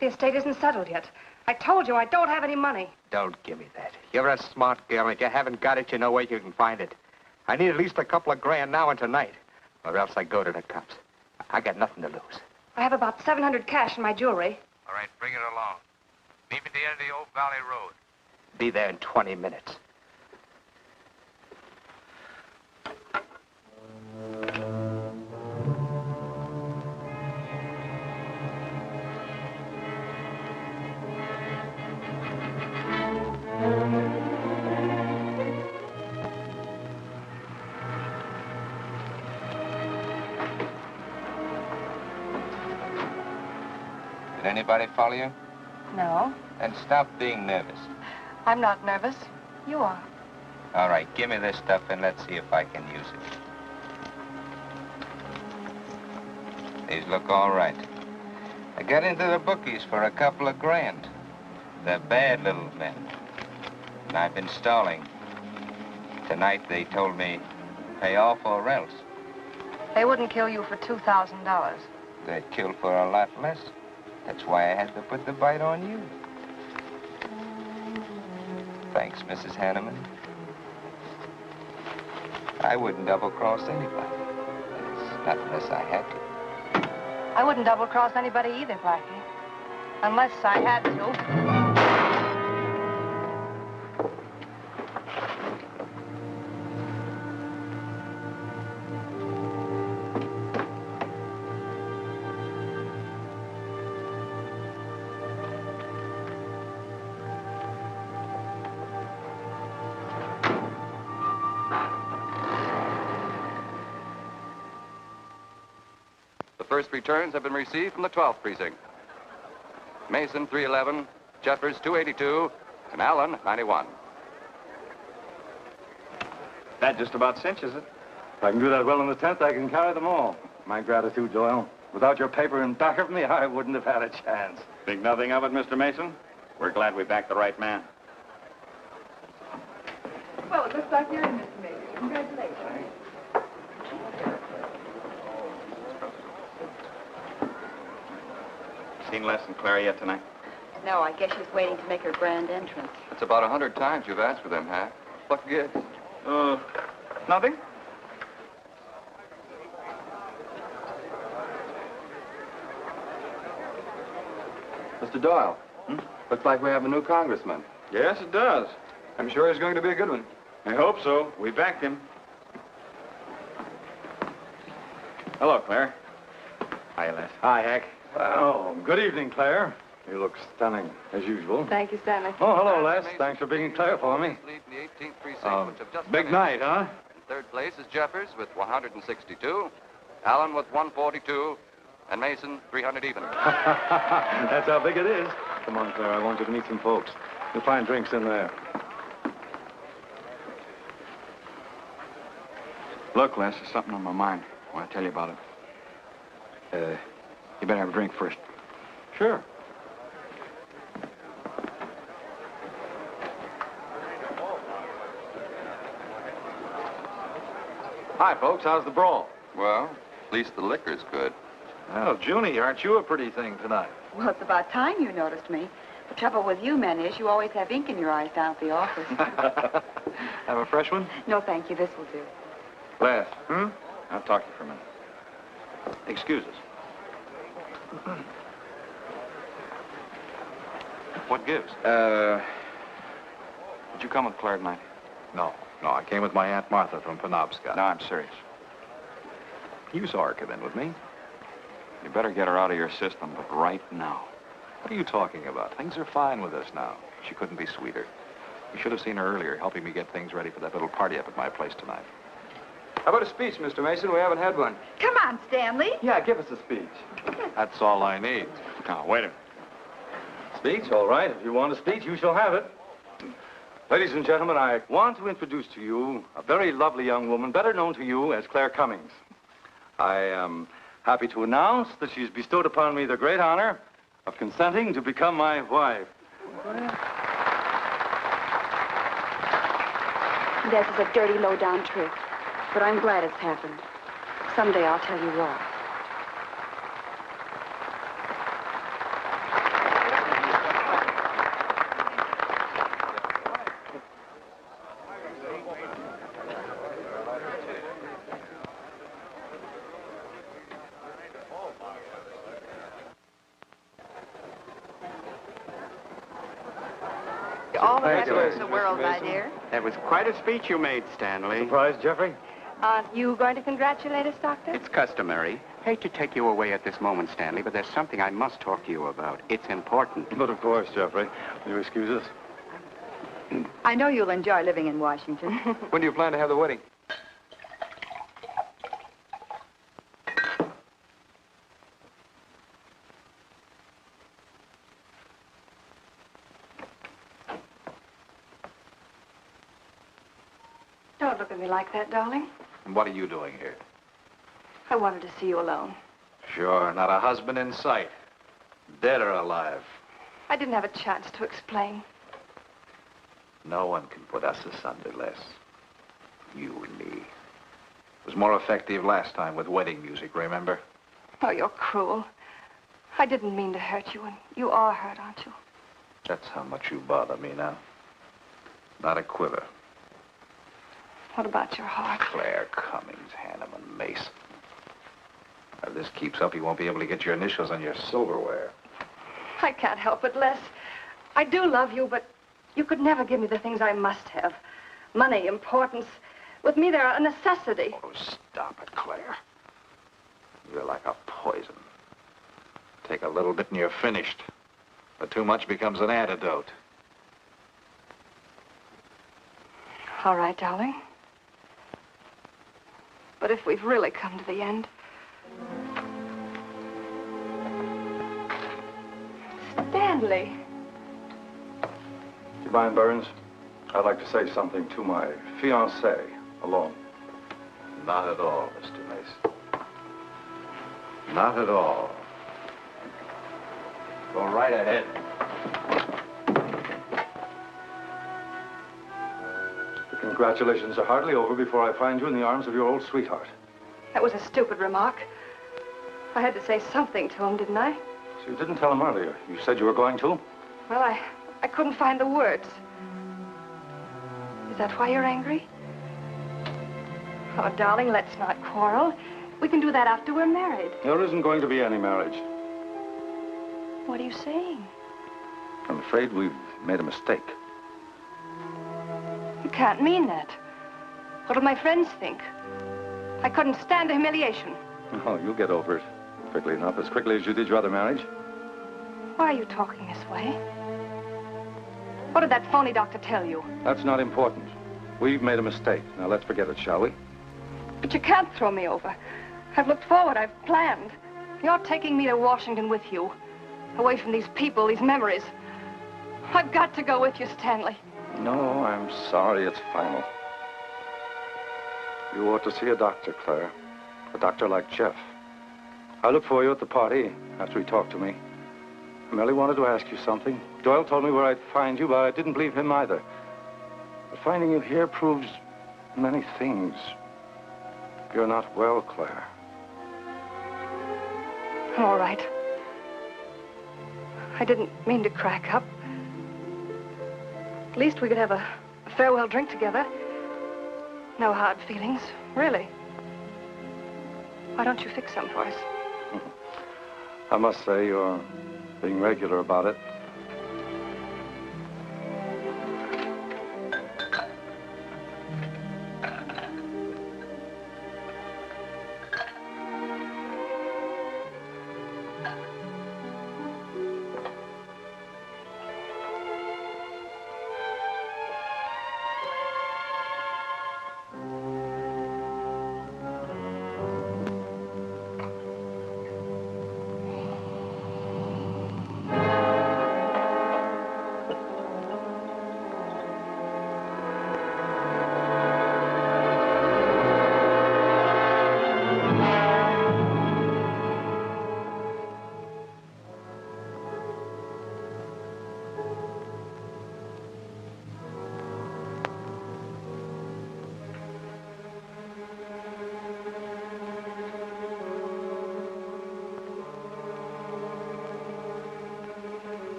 The estate isn't settled yet. I told you I don't have any money. Don't give me that. You're a smart girl, and if you haven't got it, you know where you can find it. I need at least a couple of grand now and tonight, or else I go to the cops. I got nothing to lose. I have about $700 cash in my jewelry. All right, bring it along. Meet me at the end of the Old Valley Road. Be there in 20 minutes. Did anybody follow you? No, Then stop being nervous. I'm not nervous. You are. All right, give me this stuff and let's see if I can use it. These look all right. I got into the bookies for a couple of grand. They're bad little men. And I've been stalling. Tonight they told me, pay off or else. They wouldn't kill you for $2,000. They'd kill for a lot less. That's why I had to put the bite on you. Thanks, Mrs. Hanneman. I wouldn't double-cross anybody. Not unless I had to. I wouldn't double-cross anybody either, Blackie. Unless I had to. The first returns have been received from the 12th precinct. Mason 311, Jeffers 282, and Allen 91. That just about cinches it. If I can do that well in the 10th, I can carry them all. My gratitude, Doyle. Without your paper in back of me, I wouldn't have had a chance. Think nothing of it, Mr. Mason? We're glad we backed the right man. Well, it looks like you're in, Mr. Mason. Congratulations. Seen Les and Claire yet tonight? No, I guess she's waiting to make her grand entrance. It's about 100 times you've asked for them, huh? What gives? Nothing. Mr. Doyle, looks like we have a new congressman. Yes, it does. I'm sure he's going to be a good one. I hope so. We backed him. Hello, Claire. Hi, Les. Hi, Hank. Oh, good evening, Claire. You look stunning, as usual. Thank you, Stanley. Oh, hello, Les. Thanks for being Claire for me. The 18th precinct, which have just Big night, huh? In third place is Jeffers with 162, Allen with 142, and Mason 300 even. That's how big it is. Come on, Claire. I want you to meet some folks. You'll find drinks in there. Look, Les, there's something on my mind. I want to tell you about it. You better have a drink first. Sure. Hi, folks. How's the brawl? Well, at least the liquor's good. Well, Junie, aren't you a pretty thing tonight? Well, it's about time you noticed me. The trouble with you men is you always have ink in your eyes down at the office. Have a fresh one? No, thank you. This will do. Les. I'll talk to you for a minute. Excuse us. What gives? Did you come with Claire tonight? No. I came with my Aunt Martha from Penobscot. No, I'm serious. You saw her come in with me. You better get her out of your system, but right now. What are you talking about? Things are fine with us now. She couldn't be sweeter. You should have seen her earlier, helping me get things ready for that little party up at my place tonight. How about a speech, Mr. Mason? We haven't had one. Come on, Stanley. Yeah, give us a speech. That's all I need. Now, wait a minute. Speech, all right. If you want a speech, you shall have it. Ladies and gentlemen, I want to introduce to you a very lovely young woman, better known to you as Claire Cummings. I am happy to announce that she's bestowed upon me the great honor of consenting to become my wife. This is a dirty, low-down trick, but I'm glad it's happened. Someday I'll tell you why. All the rest of the world, my dear. That was quite a speech you made, Stanley. Surprised, Jeffrey? Aren't you going to congratulate us, Doctor? It's customary. Hate to take you away at this moment, Stanley, but there's something I must talk to you about. It's important. But of course, Jeffrey. Will you excuse us? I know you'll enjoy living in Washington. When do you plan to have the wedding? Don't look at me like that, darling. And what are you doing here? I wanted to see you alone. Sure, not a husband in sight. Dead or alive. I didn't have a chance to explain. No one can put us asunder, Les. You and me. It was more effective last time with wedding music, remember? Oh, you're cruel. I didn't mean to hurt you, and you are hurt, aren't you? That's how much you bother me now. Not a quiver. What about your heart? Claire Cummings, Hanneman, Mason. If this keeps up, you won't be able to get your initials on your silverware. I can't help it, Les. I do love you, but you could never give me the things I must have. Money, importance. With me, they're a necessity. Oh, stop it, Claire. You're like a poison. Take a little bit and you're finished. But too much becomes an antidote. All right, darling. But if we've really come to the end... Stanley. Do you mind, Burns? I'd like to say something to my fiancée alone. Not at all, Mr. Mason. Not at all. Go right ahead. The congratulations are hardly over before I find you in the arms of your old sweetheart. That was a stupid remark. I had to say something to him, didn't I? So you didn't tell him earlier. You said you were going to? Well, I couldn't find the words. Is that why you're angry? Oh, darling, let's not quarrel. We can do that after we're married. There isn't going to be any marriage. What are you saying? I'm afraid we've made a mistake. You can't mean that. What'll my friends think? I couldn't stand the humiliation. Oh, you'll get over it quickly enough, as quickly as you did your other marriage. Why are you talking this way? What did that phony doctor tell you? That's not important. We've made a mistake. Now let's forget it, shall we? But you can't throw me over. I've looked forward. I've planned. You're taking me to Washington with you. Away from these people, these memories. I've got to go with you, Stanley. No, I'm sorry. It's final. You ought to see a doctor, Claire. A doctor like Jeff. I looked for you at the party after he talked to me. I merely wanted to ask you something. Doyle told me where I'd find you, but I didn't believe him either. But finding you here proves many things. You're not well, Claire. All right. I didn't mean to crack up. At least we could have a farewell drink together. No hard feelings, really. Why don't you fix some for us? I must say you're being regular about it.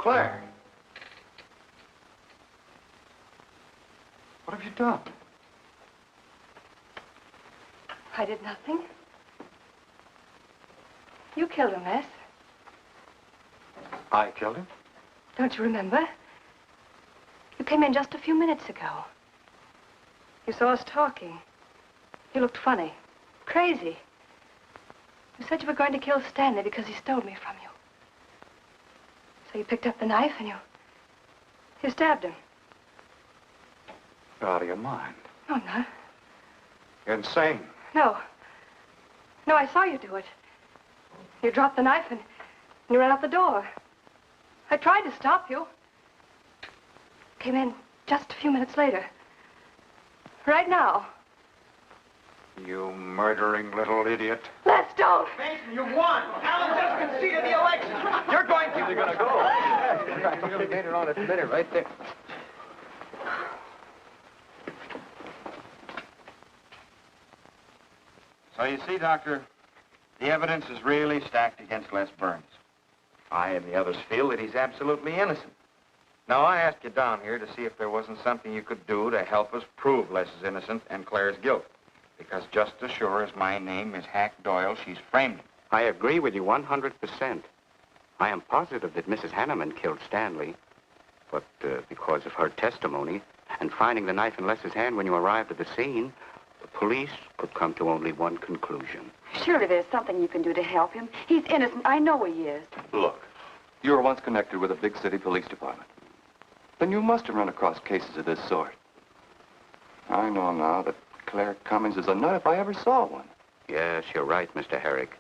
Claire. What have you done? I did nothing. You killed him, Les. I killed him? Don't you remember? You came in just a few minutes ago. You saw us talking. You looked funny. Crazy. You said you were going to kill Stanley because he stole me from you. So you picked up the knife and you stabbed him. You're out of your mind. No, I'm not. You're insane. No. No, I saw you do it. You dropped the knife and you ran out the door. I tried to stop you. Came in just a few minutes later. Right now. You murdering little idiot. Les, don't! Mason, you won! Alan just conceded the election! You're going to... You're gonna go. You made it on its minute right there. So you see, Doctor, the evidence is really stacked against Les Burns. I and the others feel that he's absolutely innocent. Now, I asked you down here to see if there wasn't something you could do to help us prove Les is innocent and Claire's guilt. Because just as sure as my name is Hack Doyle, she's framed him. I agree with you 100%. I am positive that Mrs. Hanneman killed Stanley. But because of her testimony and finding the knife in Les's hand when you arrived at the scene, the police could come to only one conclusion. Surely there's something you can do to help him. He's innocent. I know he is. Look, you were once connected with a big city police department. Then you must have run across cases of this sort. I know now that Claire Cummings is a nut if I ever saw one. Yes, you're right, Mr. Herrick.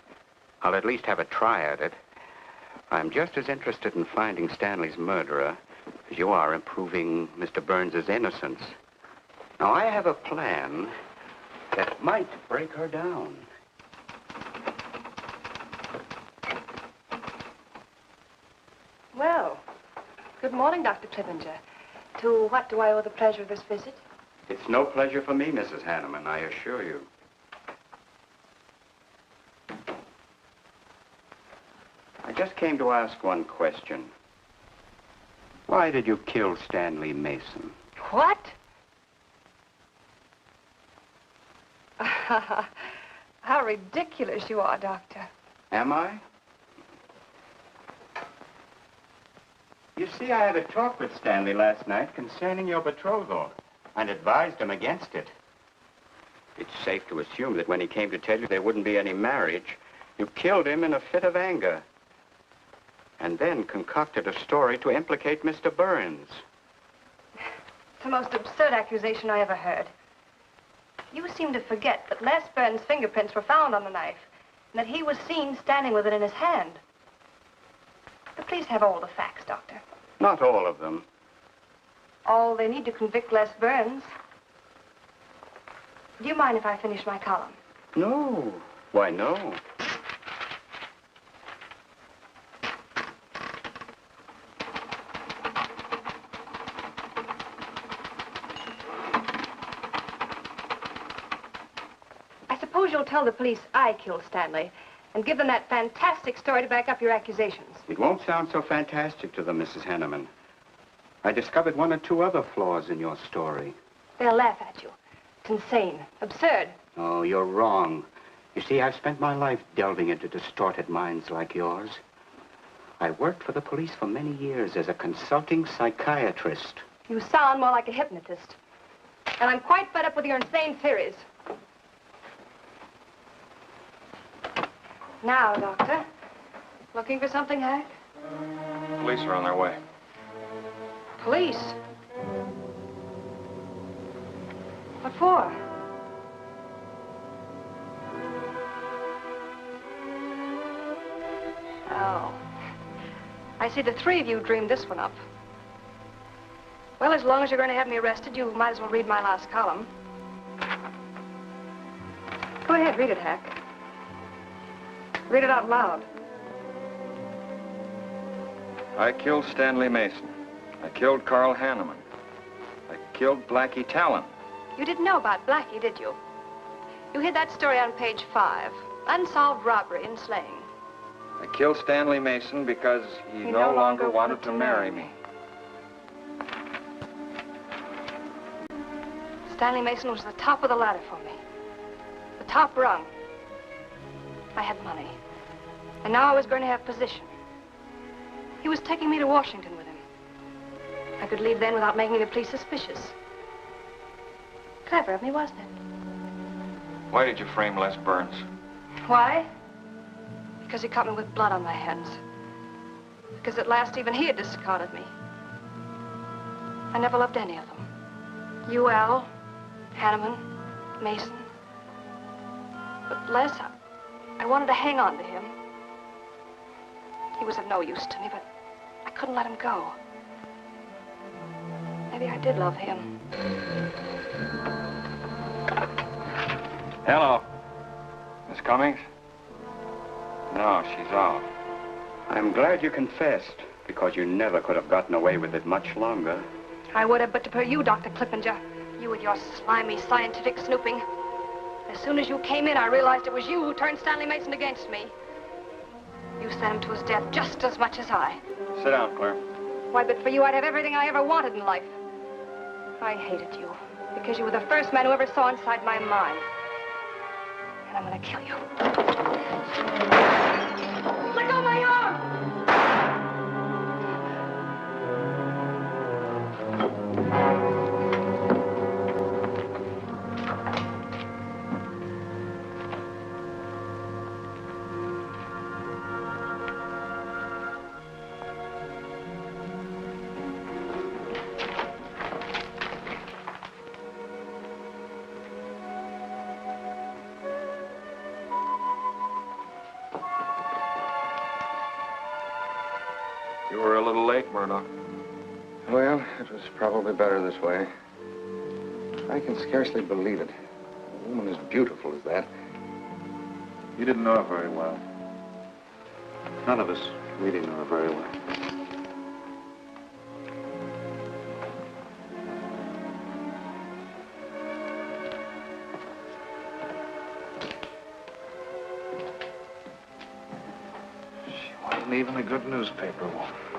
I'll at least have a try at it. I'm just as interested in finding Stanley's murderer as you are in proving Mr. Burns' innocence. Now, I have a plan that might break her down. Well, good morning, Dr. Clippinger. To what do I owe the pleasure of this visit? It's no pleasure for me, Mrs. Hanneman, I assure you. I just came to ask one question. Why did you kill Stanley Mason? What? How ridiculous you are, Doctor. Am I? You see, I had a talk with Stanley last night concerning your betrothal and advised him against it. It's safe to assume that when he came to tell you there wouldn't be any marriage, you killed him in a fit of anger and then concocted a story to implicate Mr. Burns. It's the most absurd accusation I ever heard. You seem to forget that Les Burns' fingerprints were found on the knife and that he was seen standing with it in his hand. The police have all the facts, Doctor. Not all of them. All they need to convict Les Burns. Do you mind if I finish my column? No. Why, no. I suppose you'll tell the police I killed Stanley and give them that fantastic story to back up your accusations. It won't sound so fantastic to them, Mrs. Hanneman. I discovered one or two other flaws in your story. They'll laugh at you. It's insane, absurd. Oh, you're wrong. You see, I've spent my life delving into distorted minds like yours. I worked for the police for many years as a consulting psychiatrist. You sound more like a hypnotist. And I'm quite fed up with your insane theories. Now, Doctor, looking for something, Hack? Police are on their way. Police? What for? Oh. I see the three of you dreamed this one up. Well, as long as you're going to have me arrested, you might as well read my last column. Go ahead, read it, Hack. Read it out loud. I killed Stanley Mason. I killed Carl Hanneman. I killed Blackie Talon. You didn't know about Blackie, did you? You hid that story on page 5. Unsolved robbery and slaying. I killed Stanley Mason because he no longer wanted to marry me. Stanley Mason was the top of the ladder for me. The top rung. I had money. And now I was going to have position. He was taking me to Washington with him. I could leave then without making the police suspicious. Clever of me, wasn't it? Why did you frame Les Burns? Why? Because he caught me with blood on my hands. Because at last even he had discarded me. I never loved any of them. You, Al, Hanneman, Mason. But Les, I wanted to hang on to him. He was of no use to me, but I couldn't let him go. Maybe I did love him. Hello. Miss Cummings? No, she's off. I'm glad you confessed, because you never could have gotten away with it much longer. I would have, but for you, Dr. Clippinger. You with your slimy scientific snooping. As soon as you came in, I realized it was you who turned Stanley Mason against me. You sent him to his death just as much as I. Sit down, Claire. Why, but for you, I'd have everything I ever wanted in life. I hated you because you were the first man who ever saw inside my mind. And I'm gonna kill you. Let go of my arm! You were a little late, Murdoch. Well, it was probably better this way. I can scarcely believe it. A woman as beautiful as that. You didn't know her very well. None of us really knew her very well. She wasn't even a good newspaper woman.